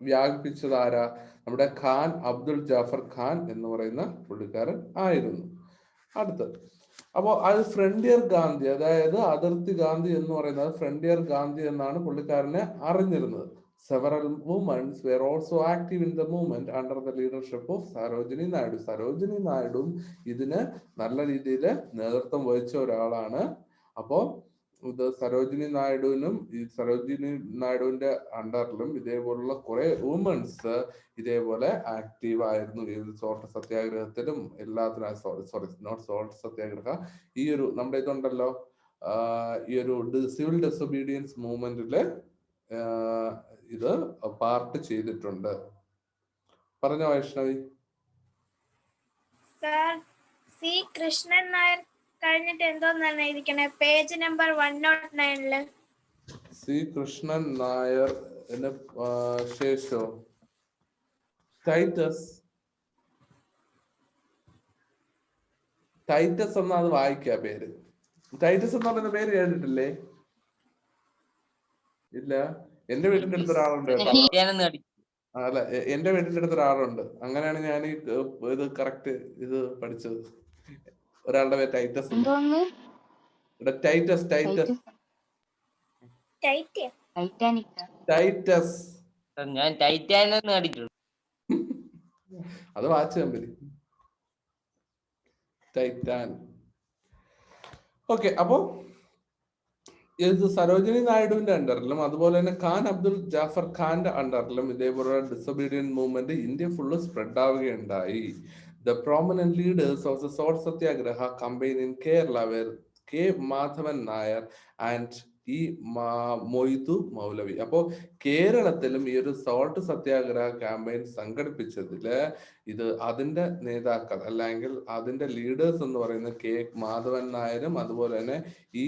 വ്യാപിപ്പിച്ചത് ആരാ? നമ്മുടെ ഖാൻ അബ്ദുൽ ജാഫർ ഖാൻ എന്ന് പറയുന്ന പുള്ളിക്കാരൻ ആയിരുന്നു. അടുത്ത് അപ്പോ അത് ഫ്രണ്ടിയർ ഗാന്ധി, അതായത് അതിർത്തി ഗാന്ധി എന്ന് പറയുന്നത് ഫ്രണ്ടിയർ ഗാന്ധി എന്നാണ് പുള്ളിക്കാരനെ അറിഞ്ഞിരുന്നത്. Several women were also active in the movement under the leadership of Sarojini Naidu. Sarojini നായിഡുവും ഇതിന് നല്ല രീതിയിൽ നേതൃത്വം വഹിച്ച ഒരാളാണ്. അപ്പോ ഇത് സരോജിനി നായിഡുവിന്റെ അണ്ടറിലും ഇതേപോലുള്ള കുറെ വുമൻസ് ഇതേപോലെ ആക്റ്റീവ് ആയിരുന്നു ഈ സോൾട്ട് സത്യാഗ്രഹത്തിലും എല്ലാത്തിനും. സോൾട്ട് സത്യാഗ്രഹ ഈ ഒരു നമ്മുടെ ഇതുണ്ടല്ലോ, ഈ ഒരു സിവിൽ ഡിസൊബീഡിയൻസ് മൂവ്മെന്റില് ഇത് പാർട്ട് ചെയ്തിട്ടുണ്ട്. പറഞ്ഞോ വൈഷ്ണവി. സി കൃഷ്ണൻ നായർ കഴിഞ്ഞിട്ട് എന്തോന്നാണ് ഇരിക്കണേ? Page number 109 C Krishnan Nair ശേഷോ ടൈറ്റസ് എന്നാ അത് വായിക്കാ പേര്. ടൈറ്റസ് എന്ന് പറയുന്ന പേര് കേട്ടിട്ടില്ലേ? ഇല്ല. എന്റെ വീടിന്റെ അടുത്ത് ഒരാളുണ്ട് കേട്ടോ. അല്ല, എന്റെ വീടിന്റെ അടുത്ത് ഒരാളുണ്ട്. അങ്ങനെയാണ് ഞാൻ ഇത് കറക്റ്റ് ഇത് പഠിച്ചത്. ഒരാളുടെ പേര് ടൈറ്റസ്. ടൈറ്റസ് ഞാൻ ടൈറ്റാനെന്ന് കണ്ടിട്ടുണ്ട്. അത് വാച്ച് കമ്പനി ടൈറ്റാൻ. ഓക്കെ, അപ്പോ ഇത് സരോജിനി നായിഡുവിന്റെ അണ്ടറിലും അതുപോലെ തന്നെ ഖാൻ അബ്ദുൽ ജാഫർ ഖാന്റെ അണ്ടറിലും ഇതേപോലുള്ള disobedient movement India full spread ആവുകയുണ്ടായി. The prominent leaders of the Salt Satyagraha campaign in Kerala were K. Madhavan Nair and E. Moidu Maulavi. അപ്പോ കേരളത്തിലും ഈ ഒരു സോൾട്ട് സത്യാഗ്രഹ ക്യാമ്പയിൻ സംഘടിപ്പിച്ചതില് അതിന്റെ നേതാക്കൾ അല്ലെങ്കിൽ അതിന്റെ ലീഡേഴ്സ് എന്ന് പറയുന്ന കെ മാധവൻ നായരും അതുപോലെ തന്നെ ഈ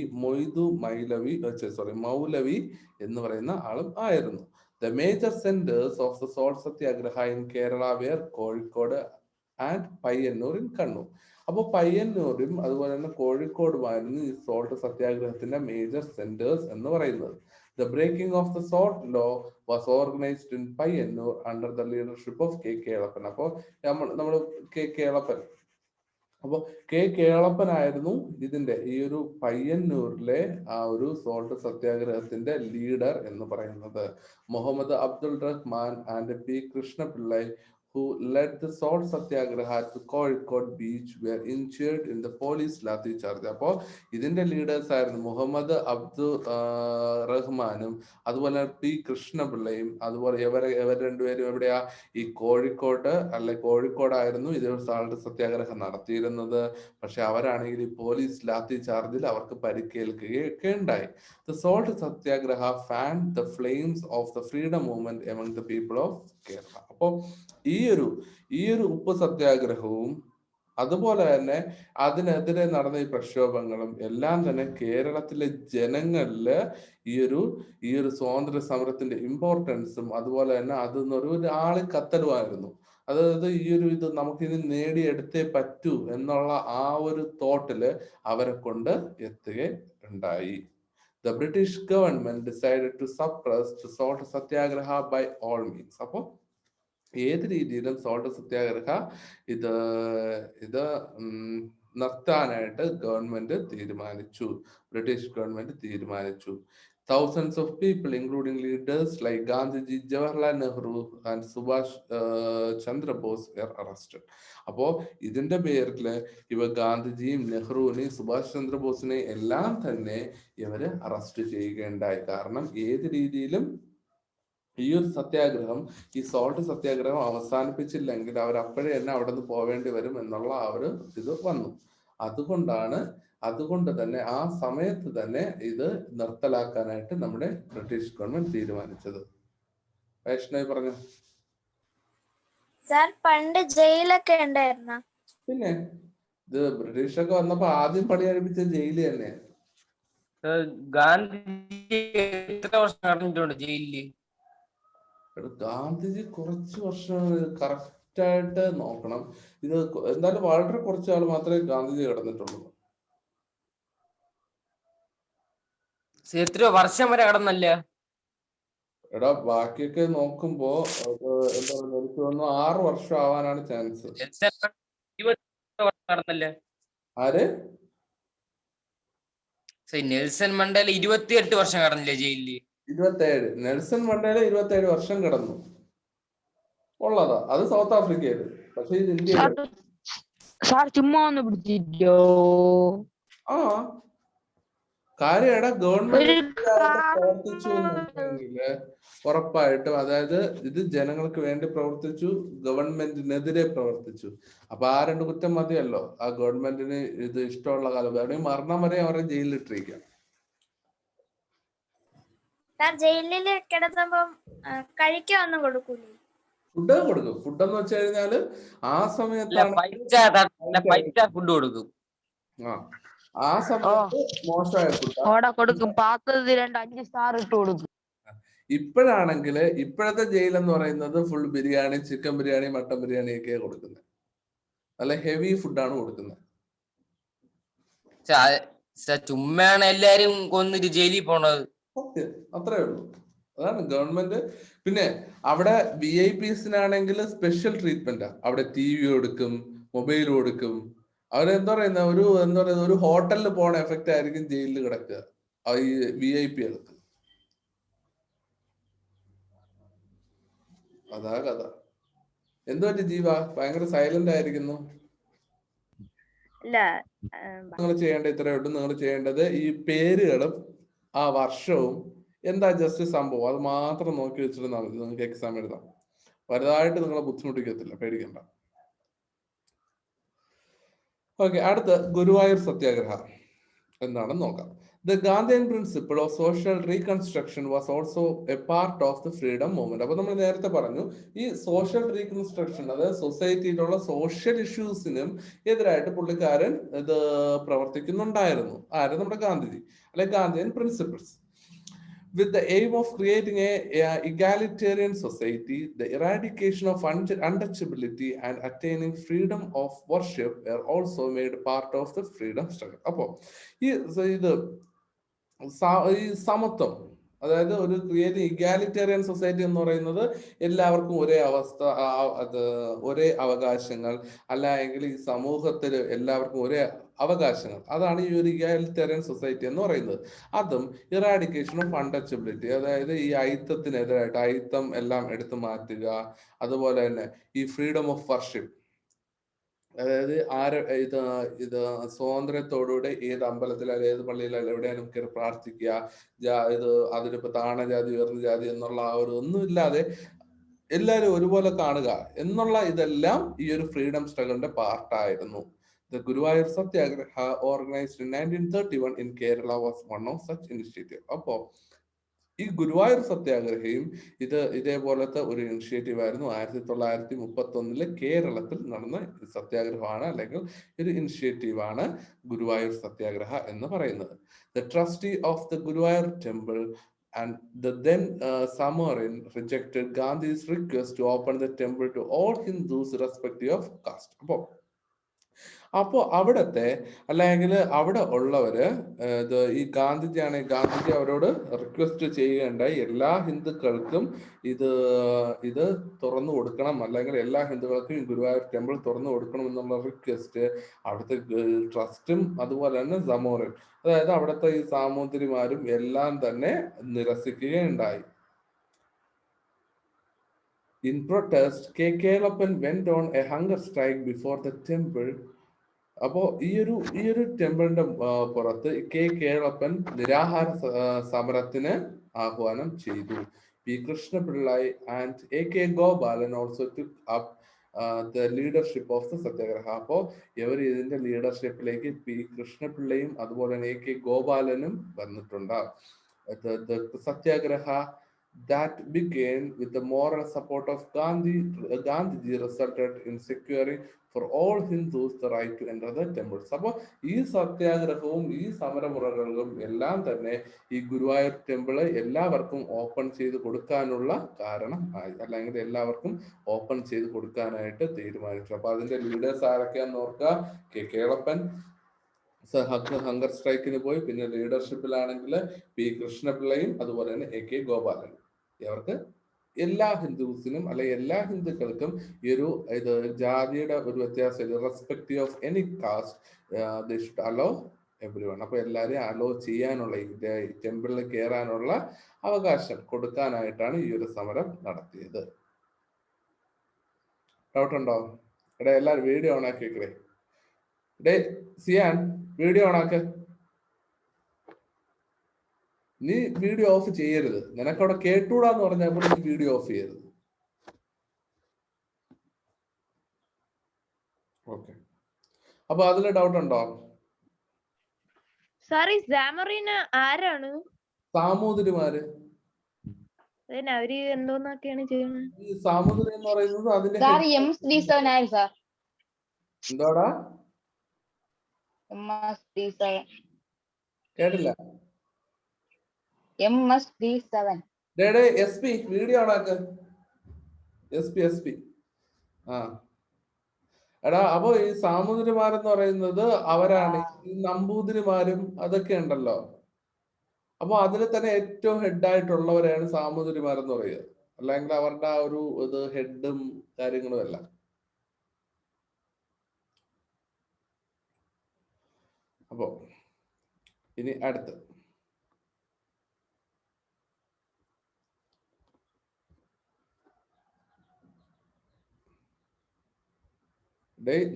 മൗലവി എന്ന് പറയുന്ന ആളും ആയിരുന്നു. The major centers of the Salt Satyagraha in Kerala were Kozhikode and Payyanur in Kannur. അപ്പോൾ പയ്യന്നൂരും അതുപോലെ തന്നെ കോഴിക്കോടുമായിരുന്നു ഈ സോൾട്ട് സത്യാഗ്രഹത്തിന്റെ മേജർ സെന്റേഴ്സ് എന്ന് പറയുന്നത്. The breaking of the salt law was organized in Payyannur under the leadership of K. Kelappan. അപ്പോൾ നമ്മൾ K Kelappan ആയിരുന്നു ഇതിന്റെ ഈ ഒരു പയ്യന്നൂരിലെ ആ ഒരു സോൾട്ട് സത്യാഗ്രഹത്തിന്റെ ലീഡർ എന്ന് പറയുന്നത്. Muhammad Abdul Rahman and P Krishnapillai who led the salt satyagraha to Kozhikode beach were injured in the police lathi charge. അപ്പോൾ ഇതിന്റെ ലീഡേഴ്സ് ആയിരുന്നു മുഹമ്മദ് അബ്ദുൾ റഹ്മാനും അതുപോലെ പി കൃഷ്ണപിള്ളയും. അതുപോലെ ഇവർ രണ്ടുപേരും എവിടെയാ, ഈ കോഴിക്കോടായിരുന്നു ഇത് സാൾട്ട് സത്യാഗ്രഹം നടത്തിയിരുന്നത്. പക്ഷെ അവരാണെങ്കിൽ ഈ പോലീസ് ലാത്തി ചാർജിൽ അവർക്ക് പരിക്കേൽക്കുകയൊക്കെ ഉണ്ടായി. The salt satyagraha fanned the flames of the freedom movement among the people of Kerala. അപ്പോൾ ഈ ഒരു ഉപ്പ് സത്യാഗ്രഹവും അതുപോലെ തന്നെ അതിനെതിരെ നടന്ന ഈ പ്രക്ഷോഭങ്ങളും എല്ലാം തന്നെ കേരളത്തിലെ ജനങ്ങളില് ഈ ഒരു സ്വാതന്ത്ര്യ സമരത്തിന്റെ ഇമ്പോർട്ടൻസും അതുപോലെ തന്നെ അതൊന്നൊരു ആളി കത്തലുമായിരുന്നു. അതായത് ഇത് നമുക്കിത് നേടിയെടുത്തേ പറ്റൂ എന്നുള്ള ആ ഒരു തോട്ടില് അവരെ കൊണ്ട് എത്തുകയുണ്ടായി. The British government decided to suppress the salt satyagraha by all means. അപ്പോൾ ഏത് രീതിയിലും സോൾട്ട് സത്യാഗ്രഹ ഇത് നിർത്താനായിട്ട് ബ്രിട്ടീഷ് ഗവൺമെന്റ് തീരുമാനിച്ചു. Thousands of people, including leaders like Gandhiji, Jawaharlal Nehru and Subhash Chandra Bose were arrested. അപ്പോൾ ഇതിന്റെ പേരില് ഗാന്ധിജിയും നെഹ്റുവിനെയും സുഭാഷ് ചന്ദ്രബോസിനെയും എല്ലാം തന്നെ ഇവര് അറസ്റ്റ് ചെയ്യുകയുണ്ടായി. കാരണം ഏത് രീതിയിലും ഈ ഒരു സത്യാഗ്രഹം, ഈ സോൾട്ട് സത്യാഗ്രഹം അവസാനിപ്പിച്ചില്ലെങ്കിൽ അവർ അപ്പോഴേ തന്നെ അവിടെ നിന്ന് പോവേണ്ടി വരും എന്നുള്ള ആ ഒരു ഇത് വന്നു. അതുകൊണ്ട് തന്നെ ആ സമയത്ത് തന്നെ ഇത് നിർത്തലാക്കാനായിട്ട് നമ്മുടെ ബ്രിട്ടീഷ് ഗവൺമെന്റ് തീരുമാനിച്ചത്. വൈഷ്ണവി പറഞ്ഞു. സാർ പണ്ട് ജയിലൊക്കെ ഉണ്ടായിരുന്ന? പിന്നെ ഇത് ബ്രിട്ടീഷൊക്കെ വന്നപ്പോ ആദ്യം പണി കഴിപ്പിച്ച ജയില് തന്നെ. ഗാന്ധിജി എത്ര വർഷം നടന്നിട്ടുണ്ട് ജയിലില്? ഗാന്ധിജി കുറച്ച് വർഷം കറക്റ്റ് ആയിട്ട് നോക്കണം. ഇത് എന്തായാലും വളരെ കുറച്ച് ആൾ മാത്രമേ ഗാന്ധിജി കിടന്നിട്ടുള്ളൂ. എത്ര വർഷം വരെ കടന്നല്ല? എടാ ബാക്കിയൊക്കെ നോക്കുമ്പോ എന്താ പറയുക, എനിക്ക് തോന്നുന്നു 6 വർഷം ആവാനാണ് ചാൻസ്. ആര്? നെൽസൺ മണ്ടേല 28 വർഷം കടന്നില്ലേ ജയിലില്? 27. നെൽസൺ മണ്ടേല 27 വർഷം കിടന്നു ഉള്ളതാ. അത് സൗത്ത് ആഫ്രിക്കയില്. പക്ഷെ ഇത് ഇന്ത്യയില്. ചുമ്മാ ഒന്ന് പിടിച്ചിട്ടോ. ആ കാര്യം എടാ ഗവൺമെന്റ് പ്രവർത്തിച്ചു എന്നുണ്ടെങ്കില് ഉറപ്പായിട്ടും, അതായത് ഇത് ജനങ്ങൾക്ക് വേണ്ടി പ്രവർത്തിച്ചു, ഗവൺമെന്റിനെതിരെ പ്രവർത്തിച്ചു. അപ്പൊ ആ 2 കുറ്റം മതിയല്ലോ ആ ഗവൺമെന്റിന് ഇത് ഇഷ്ടമുള്ള കാലം. വേണമെങ്കിൽ മരണം വരെ അവരെ ജയിലിലിട്ടിരിക്കാം. ജയിലില് കിടന്നപ്പം കഴിക്കാൻ ഒന്നും കൊടുക്കൂലേ? ഫുഡ് കൊടുക്കും. ഫുഡ് എന്ന് വെച്ച് കഴിഞ്ഞാല് ആ സമയത്താണ് ഫുഡ് കൊടുക്കും. ആ സമയത്ത് മോശമായ ഫുഡ് കൊടുക്കും. 5 സ്റ്റാർ ഇട്ട് കൊടുക്കും. ഇപ്പോഴാണെങ്കില് ഇപ്പോഴത്തെ ജയിൽ എന്ന് പറയുന്നത് full biryani, chicken biryani, mutton biryani ഒക്കെയാണ് കൊടുക്കുന്നത്. നല്ല ഹെവി ഫുഡാണ് കൊടുക്കുന്നത്. ചുമ്മാണ് എല്ലാരും കൊന്നിട്ട് ജയിലിൽ പോണത്. സത്യം, അത്രേ ഉള്ളൂ. അതാണ് ഗവൺമെന്റ്. പിന്നെ അവിടെ VIPസിനാണെങ്കിൽ സ്പെഷ്യൽ ട്രീറ്റ്മെന്റാ. അവിടെ TV കൊടുക്കും, മൊബൈൽ കൊടുക്കും. അവരെന്താ പറയുന്ന ഒരു ഹോട്ടലിൽ പോണ എഫക്റ്റ് ആയിരിക്കും ജയിലിൽ കിടക്കുക ഈ VIPകൾക്ക്. അതാ കഥ. എന്തുപറ്റി ജീവ? ഭയങ്കര സൈലന്റ് ആയിരിക്കുന്നു. നിങ്ങൾ ചെയ്യേണ്ട ഇത്രയേ ഉള്ളൂ. നിങ്ങൾ ചെയ്യേണ്ടത് ഈ പേരുകളും ആ വർഷവും എന്താ ജസ്റ്റ് സംഭവം അത് മാത്രം നോക്കി വെച്ചിരുന്നാൽ മതി. നിങ്ങൾക്ക് എക്സാം എഴുതാം. വലുതായിട്ട് നിങ്ങളെ ബുദ്ധിമുട്ടിക്കത്തില്ല, പേടിക്കണ്ട. ഓക്കെ, അടുത്ത ഗുരുവായൂർ സത്യാഗ്രഹ എന്താണെന്ന് നോക്കാം. The Gandhian principle of social reconstruction was also a part of the freedom movement. അപ്പൊ നമ്മൾ നേരത്തെ പറഞ്ഞു ഈ സോഷ്യൽ റീകൺസ്ട്രക്ഷൻ, അതായത് സൊസൈറ്റിയിലുള്ള സോഷ്യൽ ഇഷ്യൂസിനും എതിരായിട്ട് പുള്ളിക്കാരൻ ഇത് പ്രവർത്തിക്കുന്നുണ്ടായിരുന്നു. ആര്? നമ്മുടെ ഗാന്ധിജി, അല്ലെ Gandhian principles. With the aim of creating a egalitarian society, the eradication of untouchability and attaining freedom of worship were also made part of the freedom struggle. അപ്പോ ഈ സമത്വം, അതായത് ഒരു ക്രിയേറ്റ് ഇഗാലിറ്റേറിയൻ സൊസൈറ്റി എന്ന് പറയുന്നത് എല്ലാവർക്കും ഒരേ ഒരേ അവകാശങ്ങൾ, അല്ലെങ്കിൽ ഈ സമൂഹത്തിൽ എല്ലാവർക്കും ഒരേ അവകാശങ്ങൾ. അതാണ് ഈ ഒരു ഇഗാലിറ്റേറിയൻ സൊസൈറ്റി എന്ന് പറയുന്നത്. അതും ഇറാഡിക്കേഷൻ ഓഫ് അൺടച്ചബിലിറ്റി, അതായത് ഈ അയിത്തത്തിനെതിരായിട്ട് അയിത്തം എല്ലാം എടുത്തു മാറ്റുക. അതുപോലെ തന്നെ ഈ ഫ്രീഡം ഓഫ് വർഷിപ്പ്, അതായത് ഇത് സ്വാതന്ത്ര്യത്തോടുകൂടി ഏത് അമ്പലത്തിലായാലും ഏത് പള്ളിയിലായാലും എവിടെയാലും കയറി പ്രാർത്ഥിക്കുക. ഇത് അതിനിപ്പോ താണ ജാതി ഉയർന്ന ജാതി എന്നുള്ള ആ ഒരു ഒന്നുമില്ലാതെ എല്ലാവരും ഒരുപോലെ കാണുക എന്നുള്ള ഇതെല്ലാം ഈ ഒരു freedom സ്ട്രഗിളിന്റെ പാർട്ടായിരുന്നു. The Guruvayur Satyagraha organized in 1931 in Kerala was one of such initiative. അപ്പോ ഈ ഗുരുവായൂർ സത്യാഗ്രഹയും ഇതേപോലത്തെ ഒരു ഇനിഷ്യേറ്റീവ് ആയിരുന്നു. 1931 കേരളത്തിൽ നടന്ന സത്യാഗ്രഹമാണ്, അല്ലെങ്കിൽ ഒരു ഇനിഷ്യേറ്റീവ് ആണ് ഗുരുവായൂർ സത്യാഗ്രഹ എന്ന് പറയുന്നത്. The trustee of the Guruvayur temple and the then Samorin rejected Gandhi's request to open the temple to all Hindus irrespective of caste. അപ്പോ അവിടത്തെ അല്ലെങ്കിൽ അവിടെ ഉള്ളവര് ഈ ഗാന്ധിജി അവരോട് റിക്വസ്റ്റ് ചെയ്യുകയുണ്ടായി, എല്ലാ ഹിന്ദുക്കൾക്കും ഇത് തുറന്നു കൊടുക്കണം, അല്ലെങ്കിൽ എല്ലാ ഹിന്ദുക്കൾക്കും ഗുരുവായൂർ ടെമ്പിൾ തുറന്നു കൊടുക്കണം എന്നുള്ള റിക്വസ്റ്റ് അവിടുത്തെ ട്രസ്റ്റും അതുപോലെ തന്നെ സമോറിൻ, അതായത് അവിടുത്തെ ഈ സാമൂതിരിമാരും എല്ലാം തന്നെ നിരസിക്കുകയുണ്ടായി. In protest, K. Kelappan went on a hunger strike before the temple. അപ്പോ ഈ ഒരു ടെമ്പിളിന്റെ പുറത്ത് കെ കേളപ്പൻ നിരാഹാര സമരത്തിന് ആഹ്വാനം ചെയ്തു. P Krishnapillai and A K Gopalan also took up the leadership of the satyagraha. അപ്പോ ഇവർ ഇതിന്റെ ലീഡർഷിപ്പിലേക്ക് പി കൃഷ്ണപിള്ളയും അതുപോലെ തന്നെ എ കെ ഗോപാലനും വന്നിട്ടുണ്ട്. The Satyagraha that began with the moral support of Gandhiji resulted in securing for all Hindus the right to enter the temples. അപ്പോൾ ഈ സത്യാഗ്രഹവും ഈ സമരമുറകളും എല്ലാം തന്നെ ഈ ഗുരുവായൂർ ടെമ്പിള് എല്ലാവർക്കും ഓപ്പൺ ചെയ്ത് കൊടുക്കാനുള്ള കാരണം ആയി, അല്ലെങ്കിൽ എല്ലാവർക്കും ഓപ്പൺ ചെയ്ത് കൊടുക്കാനായിട്ട് തീരുമാനിച്ചു. അപ്പൊ അതിന്റെ ലീഡേഴ്സ് ആരൊക്കെയാന്ന് ഓർക്കുക. കെ കേളപ്പൻ ഹങ്കർ സ്ട്രൈക്കിന് പോയി, പിന്നെ ലീഡർഷിപ്പിലാണെങ്കിൽ പി കൃഷ്ണപിള്ളയും അതുപോലെ തന്നെ എ കെ ഗോപാലനും. ഇവർക്ക് എല്ലാ ഹിന്ദുസിനും അല്ലെങ്കിൽ എല്ലാ ഹിന്ദുക്കൾക്കും ഈ ഒരു ജാതിയുടെ ഒരു വ്യത്യാസം, respective of any caste they should allow everyone. അപ്പൊ എല്ലാവരെയും അലോ ചെയ്യാനുള്ള ഈ ടെമ്പിളിൽ കയറാനുള്ള അവകാശം കൊടുക്കാനായിട്ടാണ് ഈ ഒരു സമരം നടത്തിയത്. ഡൗട്ട് ഉണ്ടോ? ഇവിടെ എല്ലാവരും വീഡിയോ ഓൺ ആക്കി വെക്കണേ. ഡേ സിയാൻ വീഡിയോ ഓൺ ആക്ക്. നീ വീഡിയോ ഓഫ് ചെയ്യരുത്. നിനക്കവിടെ കേട്ടൂടാന്ന് പറഞ്ഞപ്പോൾ നീ വീഡിയോ ഓഫ് ചെയ്യരുത്. ഓക്കെ, അപ്പൊ അതില് ഡൗട്ട് ഉണ്ടോ? സാർ ഈ സാമറിന് ആരാണ്? സാമൂതിരിമാര്. അവര് എന്തോന്നൊക്കെയാണ് ചെയ്യുന്നത്? ഈ സാമൂതിരി എന്ന് പറയുന്നത് അതിന്റെ എന്താടാ കേട്ടില്ല. SP video ഓണാക്ക്. SP എടാ, അപ്പൊ ഈ സാമൂതിരിമാരെന്ന് പറയുന്നത് അവരാണ് ഈ നമ്പൂതിരിമാരും അതൊക്കെ ഉണ്ടല്ലോ. അപ്പൊ അതിൽ തന്നെ ഏറ്റവും ഹെഡായിട്ടുള്ളവരെയാണ് സാമൂതിരിമാരെന്ന് പറയുക, അല്ലെങ്കിൽ അവരുടെ ആ ഒരു ഹെഡും കാര്യങ്ങളും എല്ലാം. അപ്പോ ഇനി അടുത്ത്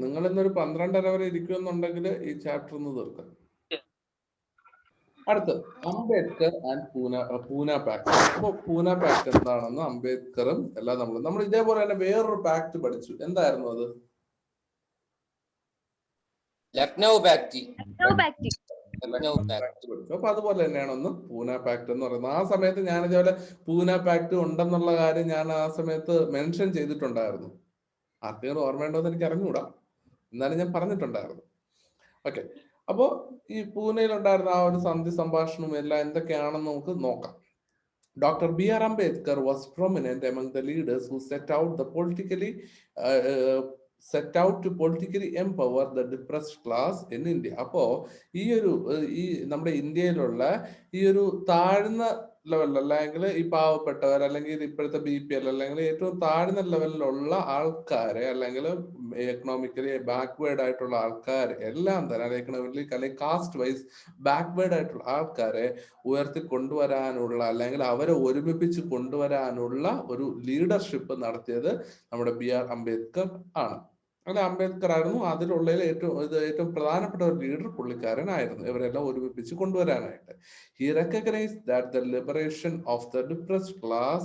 നിങ്ങൾ ഇന്നൊരു 12:30 വരെ ഇരിക്കുമെന്നുണ്ടെങ്കിൽ ഈ ചാപ്റ്റർ ഒന്ന് തീർക്കാം. അടുത്ത് അംബേദ്കർ ആൻഡ് പൂന പാക്ട്. അപ്പൊ പൂന പാക്ട് എന്താണെന്ന് അംബേദ്കറും എല്ലാം നമ്മൾ ഇതേപോലെ തന്നെ വേറൊരു പാക്ട് പഠിച്ചു. എന്തായിരുന്നു അത്? ലക്നൗ പാക്ട്. അപ്പൊ അതുപോലെ തന്നെയാണ് ഒന്ന് പൂന പാക്ട് എന്ന് പറയുന്നത്. ആ സമയത്ത് ഞാൻ ഇതേപോലെ പൂന പാക്ട് ഉണ്ടെന്നുള്ള കാര്യം ഞാൻ ആ സമയത്ത് മെൻഷൻ ചെയ്തിട്ടുണ്ടായിരുന്നു. ആർക്കെങ്കിലും ഓർമ്മയുണ്ടോന്ന് എനിക്ക് അറിഞ്ഞുകൂടാ, എന്നാലും ഞാൻ പറഞ്ഞിട്ടുണ്ടായിരുന്നു. ഓക്കെ, അപ്പോ ഈ പൂനെയിലുണ്ടായിരുന്ന ആ ഒരു സന്ധി സംഭാഷണവും എല്ലാം എന്തൊക്കെയാണെന്ന് നമുക്ക് നോക്കാം. Dr. B.R. Ambedkar was prominent among the leaders who set out to politically empower the depressed class in India. അപ്പോ ഈ നമ്മുടെ ഇന്ത്യയിലുള്ള ഈ ഒരു താഴ്ന്ന ലെവലിൽ അല്ലെങ്കിൽ ഈ പാവപ്പെട്ടവർ അല്ലെങ്കിൽ ഇപ്പോഴത്തെ BPL അല്ലെങ്കിൽ ഏറ്റവും താഴ്ന്ന ലെവലിലുള്ള ആൾക്കാരെ അല്ലെങ്കിൽ എക്കണോമിക്കലി ബാക്ക്വേർഡ് ആയിട്ടുള്ള ആൾക്കാർ എല്ലാം തന്നെ അല്ലെങ്കിൽ എക്കണോമിക്കലി അല്ലെങ്കിൽ കാസ്റ്റ് വൈസ് ബാക്ക്വേർഡ് ആയിട്ടുള്ള ആൾക്കാരെ ഉയർത്തി കൊണ്ടുവരാനുള്ള അല്ലെങ്കിൽ അവരെ ഒരുമിപ്പിച്ച് കൊണ്ടുവരാനുള്ള ഒരു ലീഡർഷിപ്പ് നടത്തിയത് നമ്മുടെ BR അംബേദ്കർ ആണ്. അങ്ങനെ അംബേദ്കർ ആയിരുന്നു അതിലുള്ളതിൽ ഏറ്റവും പ്രധാനപ്പെട്ട ഒരു ലീഡർ പുള്ളിക്കാരനായിരുന്നു ഇവരെല്ലാം ഒരുമിപ്പിച്ച് കൊണ്ടുവരാനായിട്ട്. He recognized that the liberation of the depressed class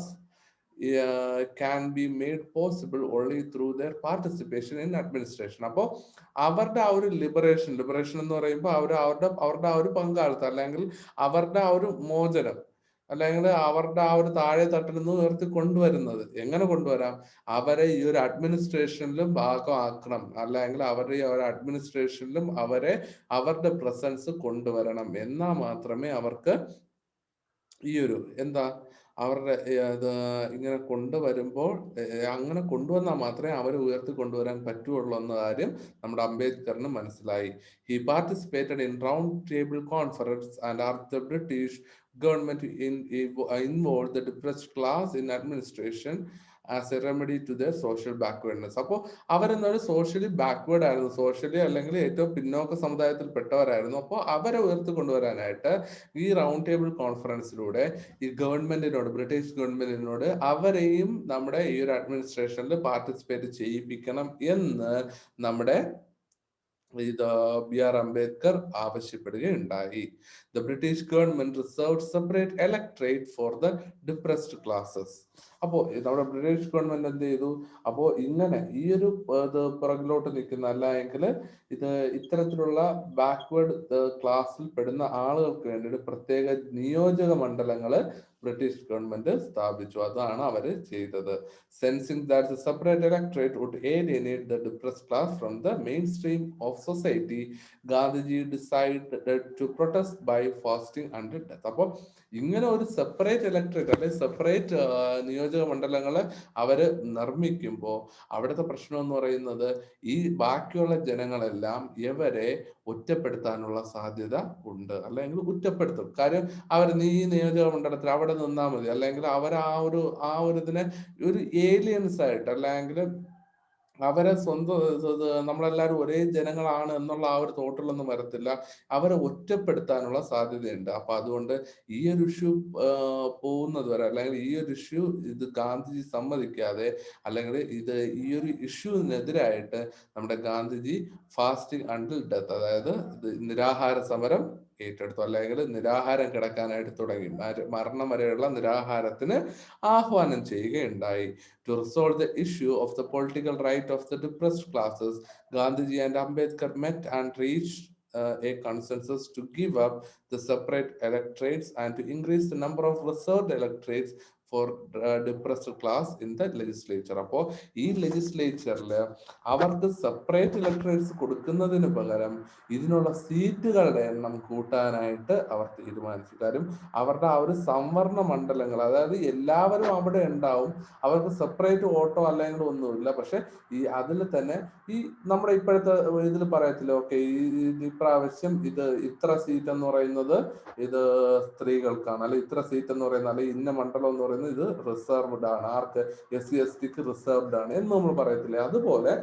can be made possible only through their participation in administration. അപ്പോൾ അവരുടെ ആ ഒരു ലിബറേഷൻ എന്ന് പറയുമ്പോൾ അവരുടെ ആ ഒരു പങ്കാളിത്തം അല്ലെങ്കിൽ അവരുടെ ആ ഒരു മോചനം അല്ലെങ്കിൽ അവരുടെ ആ ഒരു താഴെ തട്ടിൽ നിന്ന് ഉയർത്തി കൊണ്ടുവരുന്നത് എങ്ങനെ കൊണ്ടുവരാം? അവരെ ഈ ഒരു അഡ്മിനിസ്ട്രേഷനിലും ഭാഗമാക്കണം അല്ലെങ്കിൽ അവരുടെ ഒരു അഡ്മിനിസ്ട്രേഷനിലും അവരുടെ പ്രസൻസ് കൊണ്ടുവരണം. എന്നാൽ മാത്രമേ അവർക്ക് ഈ ഒരു അവരുടെ ഇങ്ങനെ കൊണ്ടുവരുമ്പോൾ അങ്ങനെ കൊണ്ടുവന്നാൽ മാത്രമേ അവരെ ഉയർത്തി കൊണ്ടുവരാൻ പറ്റുള്ളൂ എന്ന കാര്യം നമ്മുടെ അംബേദ്കറിന് മനസ്സിലായി. He participated in round table conference and asked the British government to involve the depressed class in administration as a remedy to their social backwardness. അപ്പോൾ അവരെന്നൊരു സോഷ്യലി ബാക്ക്വേർഡ് ആയിരുന്നു, സോഷ്യലി അല്ലെങ്കിൽ ഏറ്റവും പിന്നോക്ക സമുദായത്തിൽ പെട്ടവരായിരുന്നു. അപ്പോൾ അവരെ ഉയർത്തി കൊണ്ടുവരാനായിട്ട് ഈ റൗണ്ട് ടേബിൾ കോൺഫറൻസിലൂടെ ഈ ഗവൺമെന്റിനോട്, ബ്രിട്ടീഷ് ഗവൺമെന്റിനോട് അവരെയും നമ്മുടെ ഈ ഒരു അഡ്മിനിസ്ട്രേഷനിൽ പാർട്ടിസിപ്പേറ്റ് ചെയ്യിപ്പിക്കണം എന്ന് നമ്മുടെ BR Ambedkar ആവശ്യപ്പെടുകയുണ്ടായി. The British government reserved separate electorate for the depressed classes. അപ്പോൾ നമ്മുടെ ബ്രിട്ടീഷ് ഗവൺമെന്റ് എന്ത് ചെയ്തു? അപ്പോൾ ഇങ്ങനെ ഈ ഒരു പുറകിലോട്ട് നിൽക്കുന്ന അല്ലെങ്കിൽ ഇത്തരത്തിലുള്ള ബാക്ക്വേർഡ് ക്ലാസ്സിൽ പെടുന്ന ആളുകൾക്ക് വേണ്ടിയിട്ട് പ്രത്യേക നിയോജക മണ്ഡലങ്ങള് ബ്രിട്ടീഷ് ഗവൺമെന്റ് സ്ഥാപിച്ചു. അതാണ് അവര് ചെയ്തത്. Sensing that the separate electorate would alienate the depressed class from the mainstream of society, Gandhiji decided to protest by fasting until death. അപ്പോൾ ഇങ്ങനെ ഒരു സെപ്പറേറ്റ് ഇലക്ട്രേറ്റ് അല്ലെങ്കിൽ സെപ്പറേറ്റ് നിയോജക മണ്ഡലങ്ങള് അവര് നിർമ്മിക്കുമ്പോൾ അവിടുത്തെ പ്രശ്നം എന്ന് പറയുന്നത് ഈ ബാക്കിയുള്ള ജനങ്ങളെല്ലാം ഇവരെ ഒറ്റപ്പെടുത്താനുള്ള സാധ്യത ഉണ്ട്, അല്ലെങ്കിൽ കുറ്റപ്പെടുത്തും. കാര്യം നീ നിയോജക മണ്ഡലത്തിൽ അവിടെ നിന്നാൽ മതി, അല്ലെങ്കിൽ അവർ ആ ഒരു ഇതിനെ ഒരു ഏലിയൻസ് ആയിട്ട് അല്ലെങ്കിൽ അവരെ സ്വന്തം നമ്മളെല്ലാവരും ഒരേ ജനങ്ങളാണ് എന്നുള്ള ആ ഒരു തോട്ടിലൊന്നും വരത്തില്ല, അവരെ ഒറ്റപ്പെടുത്താനുള്ള സാധ്യതയുണ്ട്. അപ്പൊ അതുകൊണ്ട് ഈ ഒരു ഇഷ്യൂ പോകുന്നത് വരെ അല്ലെങ്കിൽ ഈ ഒരു ഇഷ്യൂ ഗാന്ധിജി സമ്മതിക്കാതെ അല്ലെങ്കിൽ ഈ ഒരു ഇഷ്യൂവിനെതിരായിട്ട് നമ്മുടെ ഗാന്ധിജി ഫാസ്റ്റിംഗ് അണ്ടിൽ ഡെത്ത്, അതായത് നിരാഹാര സമരം ഏറ്റെടുത്തു, അല്ലെങ്കിൽ നിരാഹാരം കിടക്കാനായിട്ട് തുടങ്ങി. മരണം വരെയുള്ള നിരാഹാരത്തിന് ആഹ്വാനം ചെയ്യുകയുണ്ടായി. To resolve the issue of the political right of the depressed classes, Gandhiji and Ambedkar met and reached a consensus to give up the separate electorates and to increase the number of reserved electorates for depressed class in the legislature. അപ്പോൾ ഈ ലെജിസ്ലേച്ചറിൽ അവർക്ക് separate ഇലക്ടറേറ്റ്സ് കൊടുക്കുന്നതിന് പകരം ഇതിനുള്ള സീറ്റുകളുടെ എണ്ണം കൂട്ടാനായിട്ട് അവർ തീരുമാനിച്ചു. കാര്യം അവരുടെ ആ ഒരു സംവരണ മണ്ഡലങ്ങൾ, അതായത് എല്ലാവരും അവിടെ ഉണ്ടാവും, അവർക്ക് സെപ്പറേറ്റ് വോട്ടോ അല്ലെങ്കിൽ ഒന്നുമില്ല. പക്ഷെ അതിൽ തന്നെ ഈ നമ്മുടെ ഇപ്പോഴത്തെ ഇതിൽ പറയത്തില്ല, ഓക്കെ ഇപ്രാവശ്യം ഇത്ര സീറ്റ് എന്ന് പറയുന്നത് സ്ത്രീകൾക്കാണ്, അല്ലെ ഇത്ര സീറ്റ് എന്ന് പറയുന്നത്, അല്ലെ ഇന്ന മണ്ഡലം എന്ന് പറയുന്നത് ഇത് റിസർവ്ഡ് ആണ്, ആർക്ക് SC/ST റിസർവ്ഡ് ആണ് എന്ന് നമ്മൾ പറയത്തില്ലേ. അതുപോലെ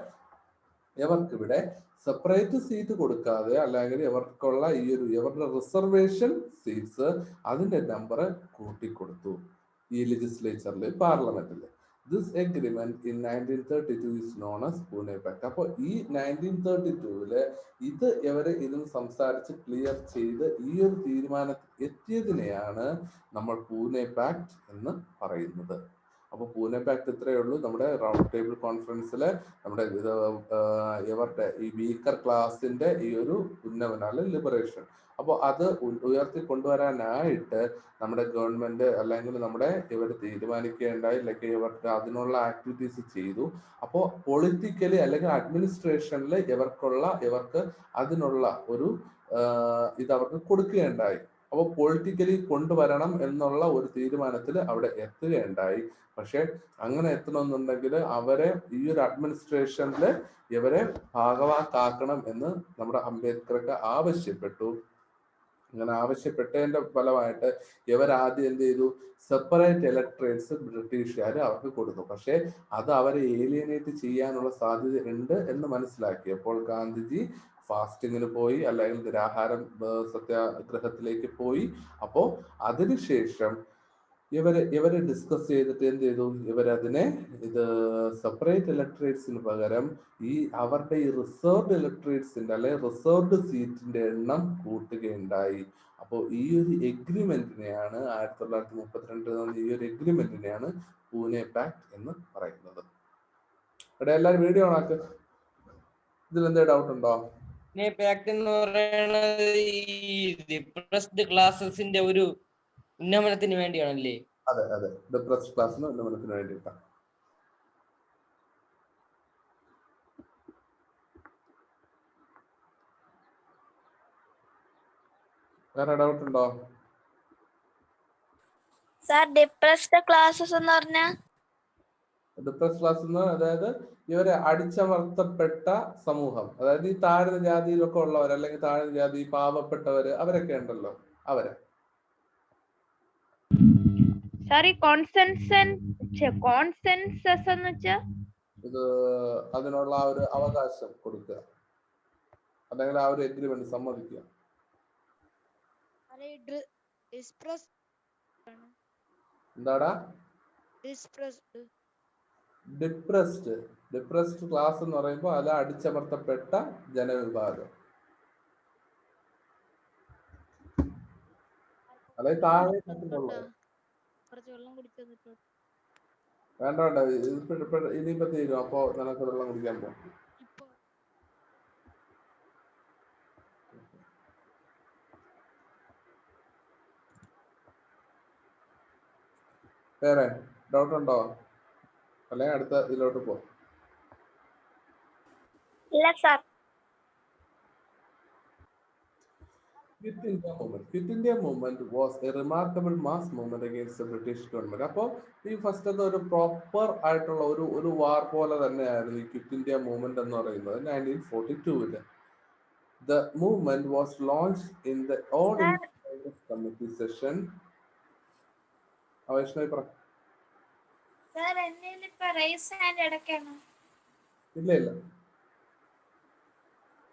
ഇവർക്കിവിടെ സെപ്പറേറ്റ് സീറ്റ് കൊടുക്കാതെ അല്ലെങ്കിൽ ഇവർക്കുള്ള ഇവരുടെ റിസർവേഷൻ സീറ്റ്സ് അതിന്റെ നമ്പർ കൂട്ടിക്കൊടുത്തു ഈ ലെജിസ്ലേച്ചറിൽ, പാർലമെന്റിൽ. This agreement in 1932 is known as Pune Pact. അപ്പോൾ ഈ 1932 ഇതും സംസാരിച്ച് ക്ലിയർ ചെയ്ത് ഈ ഒരു തീരുമാനത്തിൽ എത്തിയതിനെയാണ് നമ്മൾ പൂനെ പാക്ട് എന്ന് പറയുന്നത്. അപ്പോൾ പൂനെ പാക്ട് ഇത്രയേ ഉള്ളൂ. നമ്മുടെ റൗണ്ട് ടേബിൾ കോൺഫറൻസിലെ നമ്മുടെ ഇവരുടെ ഈ വീക്കർ ക്ലാസിന്റെ ഈ ഒരു ഉന്നമനം ലിബറേഷൻ, അപ്പോൾ അത് ഉയർത്തി കൊണ്ടുവരാനായിട്ട് നമ്മുടെ ഗവൺമെന്റ് അല്ലെങ്കിൽ ഇവർ തീരുമാനിക്കേണ്ടായി, അല്ലെങ്കിൽ ഇവർക്ക് അതിനുള്ള ആക്ടിവിറ്റീസ് ചെയ്തു. അപ്പോൾ പൊളിറ്റിക്കലി അല്ലെങ്കിൽ അഡ്മിനിസ്ട്രേഷനിൽ ഇവർക്ക് അതിനുള്ള ഒരു അവർക്ക് കൊടുക്കുകയുണ്ടായി. അപ്പോൾ പൊളിറ്റിക്കലി കൊണ്ടുവരണം എന്നുള്ള ഒരു തീരുമാനത്തിൽ അവിടെ എത്തുകയുണ്ടായി. പക്ഷെ അങ്ങനെ എത്തണമെന്നുണ്ടെങ്കിൽ അവരെ ഈ ഒരു അഡ്മിനിസ്ട്രേഷനിൽ ഇവരെ ഭാഗവാക്കാക്കണം എന്ന് നമ്മുടെ അംബേദ്കർക്ക് ആവശ്യപ്പെട്ടു. അങ്ങനെ ആവശ്യപ്പെട്ടതിന്റെ ഫലമായിട്ട് ഇവർ ആദ്യം എന്ത് ചെയ്തു, സെപ്പറേറ്റ് ഇലക്ട്രേറ്റ്സ് ബ്രിട്ടീഷുകാർ അവർക്ക് കൊടുത്തു. പക്ഷെ അത് അവരെ ഏലിയനേറ്റ് ചെയ്യാനുള്ള സാധ്യത ഉണ്ട് എന്ന് മനസ്സിലാക്കിയപ്പോൾ ഗാന്ധിജി ഫാസ്റ്റിങ്ങിന് പോയി, അല്ലെങ്കിൽ നിരാഹാരം സത്യാഗ്രഹത്തിലേക്ക് പോയി. അപ്പോ അതിനുശേഷം ഇവര് ഡിസ്കസ് ചെയ്തിട്ട് എന്ത് ചെയ്തു, ഇവരതിനെ സെപ്പറേറ്റ് ഇലക്ട്രേറ്റ്സിന് പകരം അവരുടെ ഈ റിസർവ്ഡ് ഇലക്ട്രേറ്റ്സിന്റെ അല്ലെ റിസർവ്ഡ് സീറ്റിന്റെ എണ്ണം കൂട്ടുകയുണ്ടായി. അപ്പോൾ ഈ ഒരു എഗ്രിമെന്റിനെയാണ് 1932 ഈ ഒരു എഗ്രിമെന്റിനെയാണ് പൂനെ പാക്ട് എന്ന് പറയുന്നത്. ഇവിടെ എല്ലാവരും വീഡിയോ ഓണാക്ക്. ഇതിൽ എന്തേ ഡൗട്ട് ഉണ്ടോ? പൂനെ പാക്ട് എന്ന് പറയുന്നത് ഈ ഡിപ്രസ്ഡ് ക്ലാസസിന്റെ ഒരു ഉന്നമനത്തിന് വേണ്ടിയാണല്ലേ? അതെ അതെ, ഡിപ്രസ്ഡ് ക്ലാസിന് ഉന്നമനത്തിന് വേണ്ടിയിട്ടാണ്. വേറെ ഡൗട്ട് ഉണ്ടോ? സാർ ഡിപ്രസ്ഡ് ക്ലാസ്സസ് എന്ന് പറഞ്ഞാ ഡിപ്രസ്ഡ് ക്ലാസ് എന്ന് അതായത് ഇവരെ അടിച്ചമർത്തപ്പെട്ട സമൂഹം, അതായത് ഈ താഴ്ന്ന ജാതിയിലൊക്കെ ഉള്ളവർ, അല്ലെങ്കിൽ താഴ്ന്ന ജാതി പാവപ്പെട്ടവര്, അവരൊക്കെ ഉണ്ടല്ലോ, അവരെ. സാർ ഈ കോൺസെൻസസ് എന്ന് വെച്ചാ ഇത് അതിനുള്ള ആ ഒരു അവകാശം കൊടുക്കുക, അല്ലെങ്കിൽ ആ ഒരു എഗ്രിമെന്റ് സമ്മതിക്കുക. എന്താടാ ഡിപ്രസ്ഡ് ക്ലാസ് എന്ന് പറയുമ്പോൾ അത് അടിച്ചമർത്തപ്പെട്ട ജനവിഭാഗം, അതായത് താഴെ തട്ടിലുള്ളത്. വേണ്ട വേണ്ട, ഇനിയിപ്പോ തീരും. അപ്പോ നിനക്ക് വെള്ളം കുടിക്കാൻ പോകും. വേറെ ഡൗട്ട് ഉണ്ടോ? അല്ലെങ്കിൽ അടുത്ത ഇതിലോട്ട് പോ. ഇല്ല sir. Quit India movement was a remarkable mass movement against the British government. അപ്പോൾ ഈ ഫസ്റ്റ് ഒരു പ്രോപ്പർ ആയിട്ടുള്ള ഒരു വാർ പോലെ തന്നെയായിരുന്നു ഈ ക്വിറ്റ് ഇന്ത്യ മൂവ്മെന്റ് എന്ന് പറയുന്നത് 1942. The movement was launched in the All India Congress Committee session. Vaishnavi പറ. സാർ എന്നെ ഇപ്പൊ റൈസ് ഹാൻഡ് എടുക്കണം. ഇല്ല ഇല്ല,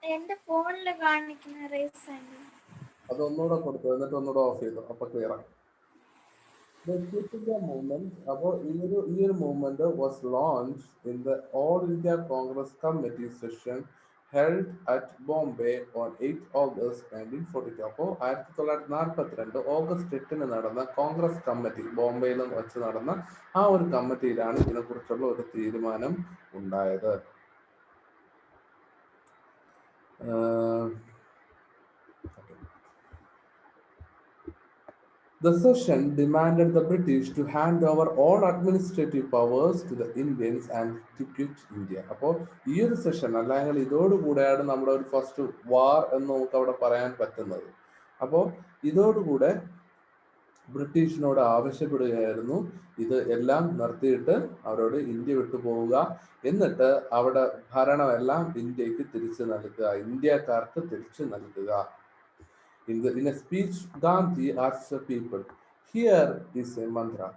എന്റെ ഫോണിൽ കാണിക്കുന്ന റൈസ് ഹാൻഡ് അതൊന്നുകൂടെ കൊടുത്തു, എന്നിട്ട് ഒന്നുകൂടെ ഓഫ് ചെയ്തു, അപ്പൊ ക്ലിയർ ആണ്. Quit India movement, അപ്പോൾ ഈ ഒരു movement was launched in the All India Congress Committee session held at Bombay on 8 August 1942. അപ്പോൾ 1942 ഓഗസ്റ്റ് 8 നടന്ന കോൺഗ്രസ് കമ്മിറ്റി, ബോംബെയിൽ വെച്ച് നടന്ന ആ ഒരു കമ്മിറ്റിയിലാണ് ഇതിനെക്കുറിച്ചുള്ള ഒരു തീരുമാനം ഉണ്ടായത്. The session demanded the British to hand over all administrative powers to the Indians and to quit India. അപ്പോൾ ഈ ഒരു സെഷൻ അല്ലെങ്കിൽ ഇതോടുകൂടെയാണ് നമ്മുടെ ഒരു ഫസ്റ്റ് വാർ എന്ന് നമുക്ക് അവിടെ പറയാൻ പറ്റുന്നത്. അപ്പോൾ ഇതോടുകൂടെ ബ്രിട്ടീഷിനോട് ആവശ്യപ്പെടുകയായിരുന്നു ഇത് എല്ലാം നിർത്തിയിട്ട് അവരോട് ഇന്ത്യ വിട്ടു പോവുക, എന്നിട്ട് അവിടെ ഭരണമെല്ലാം ഇന്ത്യക്ക് തിരിച്ചു നൽകുക, ഇന്ത്യക്കാർക്ക് തിരിച്ചു നൽകുക. In a speech, Gandhi asked the people, "Here is a mantra,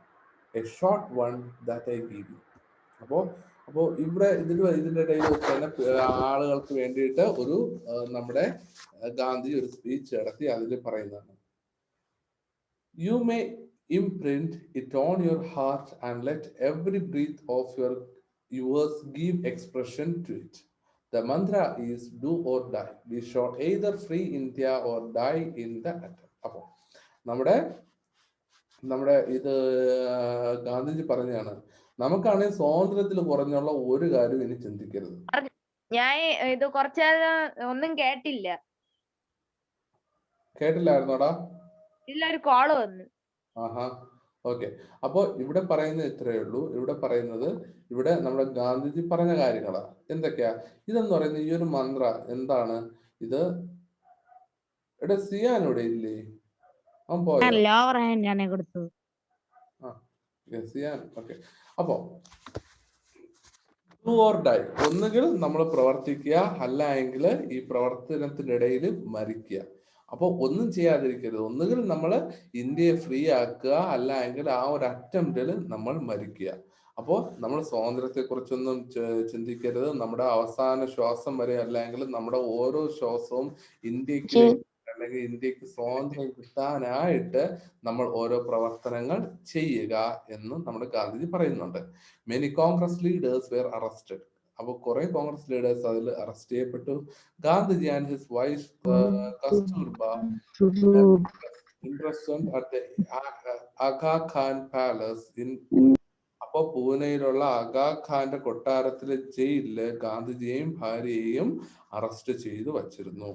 a short one that I give you." അപ്പോ ഇവിടെ ഇതിന്റെ ഇടയിൽ തന്നെ ആളുകൾക്ക് വേണ്ടിയിട്ട് ഒരു നമ്മുടെ ഗാന്ധി ഒരു സ്പീച്ച് നടത്തി. അതിൽ പറയുന്നതാണ്, "You may imprint it on your heart and let every breath of yours give expression to it. The mantra is do or die. We shall either free India or die in the attempt." അപ്പോ നമ്മുടെ ഇത് ഗാന്ധിജി പറഞ്ഞാണ്, നമുക്കാണെങ്കിൽ സ്വാതന്ത്ര്യത്തിൽ കുറഞ്ഞുള്ള ഒരു കാര്യം ഇനി ചിന്തിക്കരുത്. ഞാൻ ഇത് കുറച്ചേരം ഒന്നും കേട്ടില്ല. കേട്ടില്ലായിരുന്നോടാ? ഇല്ല, ഒരു കോള് വന്നു. ആഹാ, ഓക്കെ. അപ്പോ ഇവിടെ പറയുന്നത് ഇത്രയേ ഉള്ളൂ. ഇവിടെ പറയുന്നത് ഇവിടെ നമ്മുടെ ഗാന്ധിജി പറഞ്ഞ കാര്യങ്ങളാ. എന്തൊക്കെയാ ഇതെന്ന് പറയുന്നത്? ഈ ഒരു മന്ത്ര എന്താണ് ഇത്? ഇവിടെ സിയാനോടെ ഇല്ലേ? അവൻ പോയോ? സിയാൻ, ഓക്കെ. അപ്പോ ഡു ഓർ ഡൈ, ഒന്നുകിൽ നമ്മൾ പ്രവർത്തിക്കുക, അല്ല എങ്കിൽ ഈ പ്രവർത്തനത്തിനിടയിൽ മരിക്കുക. അപ്പോൾ ഒന്നും ചെയ്യാതിരിക്കരുത്. ഒന്നുകിൽ നമ്മൾ ഇന്ത്യയെ ഫ്രീ ആക്കുക, അല്ല എങ്കിൽ ആ ഒരു അറ്റംപ്റ്റിൽ നമ്മൾ മരിക്കുക. അപ്പോൾ നമ്മൾ സ്വാതന്ത്ര്യത്തെ കുറിച്ചൊന്നും ചിന്തിക്കരുത്. നമ്മുടെ അവസാന ശ്വാസം വരെ, അല്ലെങ്കിൽ നമ്മുടെ ഓരോ ശ്വാസവും ഇന്ത്യക്ക് വേണ്ടി, അല്ലെങ്കിൽ ഇന്ത്യക്ക് സ്വാതന്ത്ര്യം കിട്ടാനായിട്ട് നമ്മൾ ഓരോ പ്രവർത്തനങ്ങൾ ചെയ്യുക എന്ന് നമ്മുടെ ഗാന്ധിജി പറയുന്നുണ്ട്. Many Congress leaders were arrested. അപ്പോൾ കുറെ കോൺഗ്രസ് ലീഡേഴ്സ് അതിൽ അറസ്റ്റ് ചെയ്യപ്പെട്ടു. Gandhiji and his wife Kasturba imprisoned at the Aga Khan Palace in അപ്പൊ പൂനെയിലുള്ള ആഗാ ഖാന്റെ കൊട്ടാരത്തിലെ ജയിലില് ഗാന്ധിജിയെയും ഭാര്യയെയും അറസ്റ്റ് ചെയ്തു വച്ചിരുന്നു.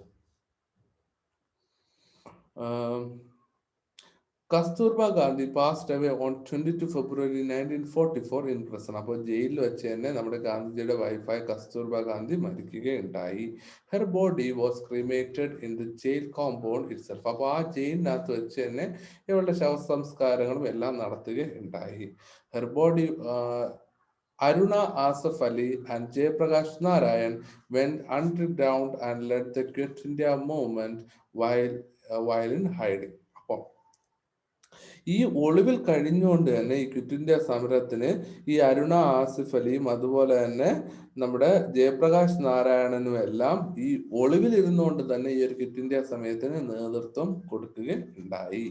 Kasturba Gandhi passed away on 22 February 1944 in prison. അപ്പോൾ ജയിലിൽ വെച്ച് തന്നെ നമ്മുടെ ഗാന്ധിജിയുടെ വൈഫായ കസ്തൂർബ ഗാന്ധി മരിക്കുകയുണ്ടായി. Her body was cremated in the jail compound itself. അപ്പോൾ ആ ജയിലിനകത്ത് വെച്ച് തന്നെ ഇവളുടെ ശവസംസ്കാരങ്ങളും എല്ലാം നടത്തുകയുണ്ടായി. Her body Aruna Asaf Ali and Jayaprakash Narayan went underground and led the Quit India movement while in hiding. അപ്പോൾ ഈ ഒളിവിൽ കഴിഞ്ഞുകൊണ്ട് തന്നെ ഈ ക്വിറ്റ് ഇന്ത്യ സമരത്തിന് ഈ അരുണ ആസിഫ് അലിയും അതുപോലെ തന്നെ നമ്മുടെ ജയപ്രകാശ് നാരായണനും എല്ലാം ഈ ഒളിവിൽ ഇരുന്നുകൊണ്ട് തന്നെ ഈ ഒരു ക്വിറ്റ് ഇന്ത്യ സമയത്തിന് നേതൃത്വം കൊടുക്കുകയുണ്ടായി.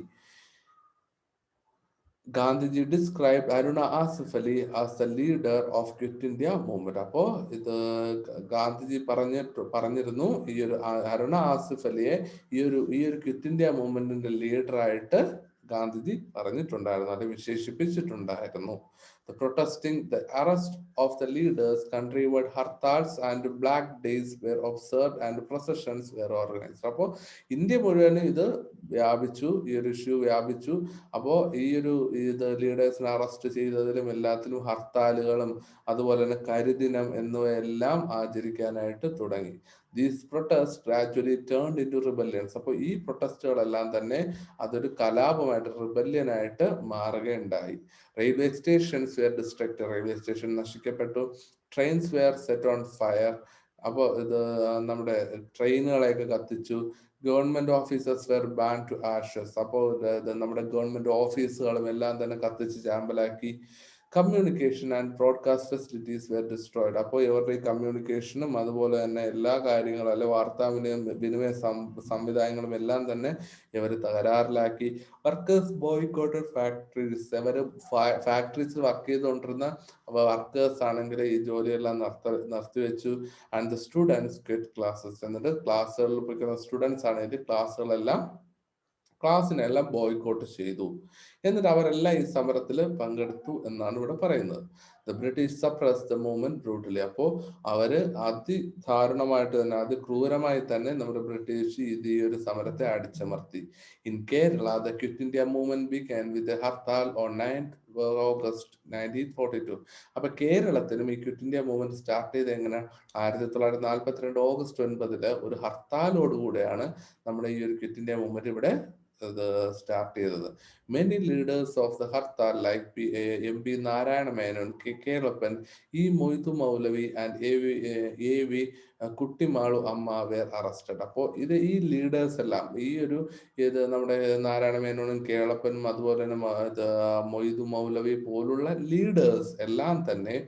Gandhiji describe Aruna Asaf Ali as the leader of quit India movement. അപ്പോ ഇത് ഗാന്ധിജി പറഞ്ഞിരുന്നു ഈ ഒരു അരുണ ആസിഫ് അലിയെ ഈ ഒരു ക്വിറ്റ് ഇന്ത്യ മൂവ്മെന്റിന്റെ ലീഡറായിട്ട് ഗാന്ധിജി പറഞ്ഞിട്ടുണ്ടായിരുന്നു, അത് വിശേഷിപ്പിച്ചിട്ടുണ്ടായിരുന്നു. The arrest of the leaders, countrywide hartals and black days were observed and processions were organized. അപ്പോൾ ഇന്ത്യ മുഴുവനും ഇത് വ്യാപിച്ചു, ഈ ഒരു ഇഷ്യൂ വ്യാപിച്ചു. അപ്പോൾ ഇത് ലീഡേഴ്സിനെ അറസ്റ്റ് ചെയ്തതിലും എല്ലാത്തിലും ഹർത്താലുകളും അതുപോലെ തന്നെ കരിദിനം എന്നിവയെല്ലാം ആചരിക്കാനായിട്ട് തുടങ്ങി. These protests gradually turned into rebellions. അപ്പോൾ ഈ പ്രൊട്ടസ്റ്റുകളെല്ലാം തന്നെ അതൊരു കലാപമായിട്ട്, റിബല്യൻ ആയിട്ട് മാറുകയുണ്ടായി. Railway stations were destructed. Railway station നശിക്കപ്പെട്ടു. Trains were set on fire. അപ്പോൾ ഇത് നമ്മുടെ ട്രെയിനുകളെയൊക്കെ കത്തിച്ചു. Government officers were burn to ashes. അപ്പോൾ നമ്മുടെ ഗവൺമെന്റ് ഓഫീസുകളും എല്ലാം തന്നെ കത്തിച്ച് ചാമ്പലാക്കി. Communication and broadcast facilities were destroyed. അപ്പോൾ ഇവരുടെ ഈ കമ്മ്യൂണിക്കേഷനും അതുപോലെ തന്നെ എല്ലാ കാര്യങ്ങളും, അല്ലെ വാർത്താവിനിമയ സംവിധാനങ്ങളും എല്ലാം തന്നെ ഇവർ തകരാറിലാക്കി. Workers ബോയ്കോട്ടഡ് factories. ഇവർ ഫാക്ടറീസിൽ വർക്ക് ചെയ്തുകൊണ്ടിരുന്ന വർക്കേഴ്സ് ആണെങ്കിൽ ഈ ജോലിയെല്ലാം നിർത്തിവെച്ചു. And the students quit classes. എന്നിട്ട് ക്ലാസ്സുകളിൽ പോയിക്കുന്ന സ്റ്റുഡൻസ് ആണെങ്കിൽ ക്ലാസ്സിനെല്ലാം ബോയ്കോട്ട് ചെയ്തു. എന്നിട്ട് അവരെല്ലാം ഈ സമരത്തിൽ പങ്കെടുത്തു എന്നാണ് ഇവിടെ പറയുന്നത്. The British suppress the movement brutally. അപ്പോൾ അവര് അതിദാരുണമായിട്ട് തന്നെ, അതിക്രൂരമായി തന്നെ നമ്മുടെ ബ്രിട്ടീഷ് ഈ ഒരു സമരത്തെ അടിച്ചമർത്തി. In Kerala the quit India movement began with a hartal on 9th August 1942. അപ്പൊ കേരളത്തിലും ഈ ക്വിറ്റ് ഇന്ത്യ മൂവ്മെന്റ് സ്റ്റാർട്ട് ചെയ്ത് എങ്ങനെ 1942 ഓഗസ്റ്റ് 9 ഒരു ഹർത്താലോടുകൂടെയാണ് നമ്മുടെ ഈ ഒരു ക്വിറ്റ് ഇന്ത്യ മൂവ്മെന്റ് ഇവിടെ സ്റ്റാർട്ട് ചെയ്തത്. Many leaders of the hartal like M P Narayana Menon, K Kelappan, E Moidu Maulavi and A V Kuttimalu Amma were arrested. അപ്പോൾ ഈ ലീഡേഴ്സ് എല്ലാം നമ്മുടെ നാരായണ മേനോനും കേളപ്പനും അതുപോലെ തന്നെ മൊയ്തു മൗലവി പോലുള്ള ലീഡേഴ്സ് എല്ലാം തന്നെ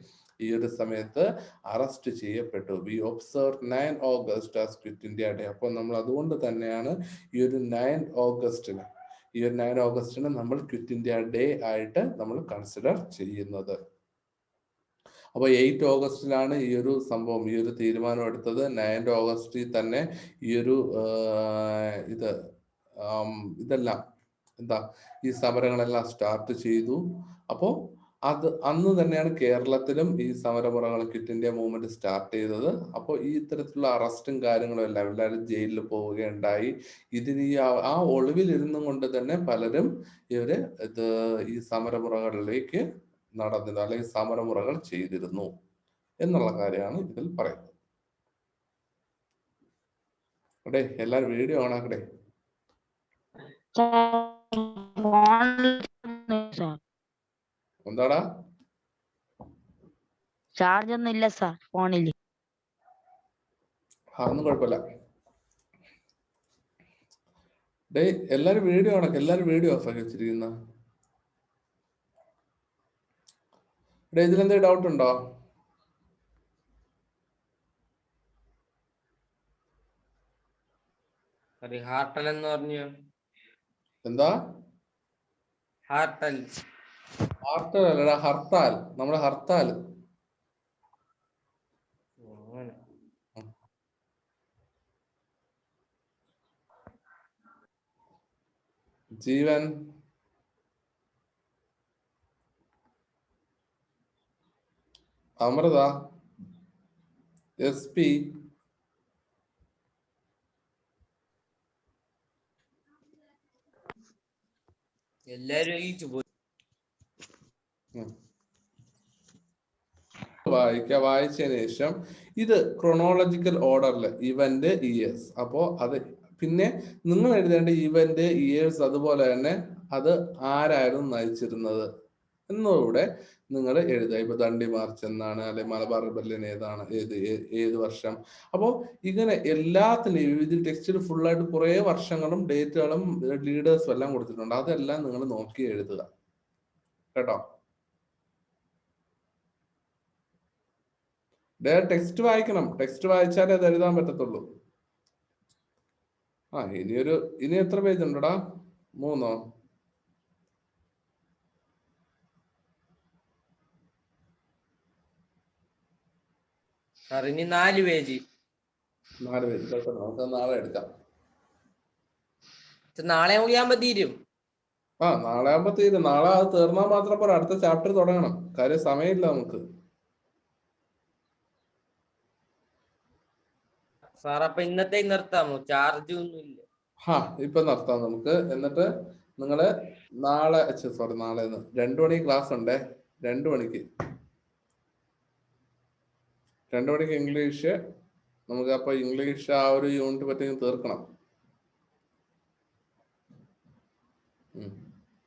ഈ ഒരു സമയത്ത് അറസ്റ്റ് ചെയ്യപ്പെട്ടു. We observe 9 August as quit India day. അപ്പോൾ നമ്മൾ അതുകൊണ്ട് തന്നെയാണ് ഈ ഒരു 9 ഓഗസ്റ്റിനെ നമ്മൾ ക്വിറ്റ് ഇന്ത്യ ഡേ ആയിട്ട് നമ്മൾ കൺസിഡർ ചെയ്യുന്നത്. അപ്പോൾ 8 ഓഗസ്റ്റിലാണ് ഈ ഒരു സംഭവം, ഈ ഒരു തീരുമാനം എടുത്തത്. 9 ഓഗസ്റ്റിൽ തന്നെ ഈ ഒരു ഇതെല്ലാം ഈ സമരങ്ങളെല്ലാം സ്റ്റാർട്ട് ചെയ്തു. അപ്പോൾ അന്ന് തന്നെയാണ് കേരളത്തിലും ഈ സമരമുറകൾ ക്വിറ്റ് ഇന്ത്യ മൂവ്മെന്റ് സ്റ്റാർട്ട് ചെയ്തത്. അപ്പോൾ ഈ ഇത്തരത്തിലുള്ള അറസ്റ്റും കാര്യങ്ങളും എല്ലാം എല്ലാവരും ജയിലിൽ പോവുകയുണ്ടായി. ഇതിന് ആ ഒളിവിൽ ഇരുന്നും കൊണ്ട് തന്നെ പലരും ഈ സമരമുറകളിലേക്ക് നടന്നിരുന്നു, അല്ലെങ്കിൽ സമരമുറകൾ ചെയ്തിരുന്നു എന്നുള്ള കാര്യമാണ് ഇതിൽ പറയുന്നത്. അതെ, എല്ലാരും വീഡിയോ ഓണാക്കടേ. എന്താടാ? ചാർജ് ഒന്നും ഇല്ല സാർ ഫോണില്. അതൊന്നും കുഴപ്പമില്ല. ഡേ എല്ലാരും വീഡിയോ ആണ്, എല്ലാരും വീഡിയോ ഓഫ് ആക്കി വെച്ചിരിക്കുന്ന. ഡേ ഇതിലെന്തെങ്കിലും ഡൗട്ട് ഉണ്ടോ? ഹാർട്ടൽ എന്ന് പറഞ്ഞു. എന്താ? ഹാർട്ടൽ. ഹർത്താൽ അല്ലടാ, ഹർത്താൽ. നമ്മുടെ ഹർത്താൽ. ജീവൻ. അമൃത. SP. എല്ലാരും എഴുതിച്ചു പോയി. വായിച്ചതിന് ശേഷം ഇത് ക്രൊണോളജിക്കൽ ഓർഡറിൽ ഇവന്റ് ഇയേഴ്സ്. അപ്പോ അത് പിന്നെ നിങ്ങൾ എഴുതേണ്ട ഇവന്റ് ഇയേഴ്സ്, അതുപോലെ തന്നെ അത് ആരായിരുന്നു നയിച്ചിരുന്നത് എന്നൂടെ നിങ്ങൾ എഴുതുക. ഇപ്പൊ ദണ്ഡി മാർച്ച് എന്നാണ്, അല്ലെ മലബാർ റിബല്യൻ ഏതാണ്, ഏത് വർഷം. അപ്പോൾ ഇങ്ങനെ എല്ലാത്തിനെയും ഇത് ടെക്സ്റ്റിൽ ഫുള്ളായിട്ട് കുറെ വർഷങ്ങളും ഡേറ്റുകളും ലീഡേഴ്സും എല്ലാം കൊടുത്തിട്ടുണ്ട്. അതെല്ലാം നിങ്ങൾ നോക്കി എഴുതുക കേട്ടോ. ടെക്സ്റ്റ് വായിക്കണം, ടെക്സ്റ്റ് വായിച്ചാലേ അത് എഴുതാൻ പറ്റത്തുള്ളൂ. ഇനി എത്ര പേജ് ഉണ്ടടാ? 3 സാർ ഇനി 4 പേജ്. 4 പേജ് നമുക്ക് നാളെ എടുക്കാം. നാളെ ആകുമ്പോ തീരും. നാളെ ആകുമ്പോ തീരും. നാളെ അത് തീർന്നാൽ മാത്രം പോരാ, അടുത്ത ചാപ്റ്റർ തുടങ്ങണം. കാര്യം സമയമില്ല നമുക്ക്. സാർ അപ്പൊ ഇന്നത്തെ നിർത്താമോ? ചാർജ് ഒന്നുമില്ല. ഇപ്പൊ നിർത്താം നമുക്ക്. എന്നിട്ട് നിങ്ങള് നാളെ 2 മണിക്ക് ക്ലാസ് ഉണ്ടേ. 2 മണിക്ക് ഇംഗ്ലീഷ്. നമുക്ക് അപ്പൊ ഇംഗ്ലീഷ് ആ ഒരു യൂണിറ്റ് പറ്റി തീർക്കണം.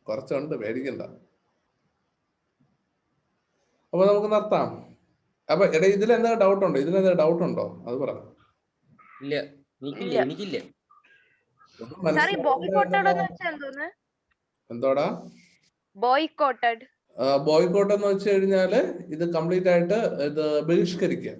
കുറച്ചുണ്ട്, പേടിക്കണ്ട. അപ്പൊ നമുക്ക് നിർത്താം. അപ്പൊ എടാ ഇതിലെന്താ ഡൗട്ട് ഉണ്ടോ? ഡൗട്ട് ഉണ്ടോ അത് പറ. ഇല്ല, എനിക്കില്ല. എന്തോടാ ബോയ്കോട്ടഡ്? ബോയ്കോട്ട് എന്ന് വെച്ച് കഴിഞ്ഞാല് ഇത് കംപ്ലീറ്റ് ആയിട്ട് ഇത് ബഹിഷ്കരിക്കുക.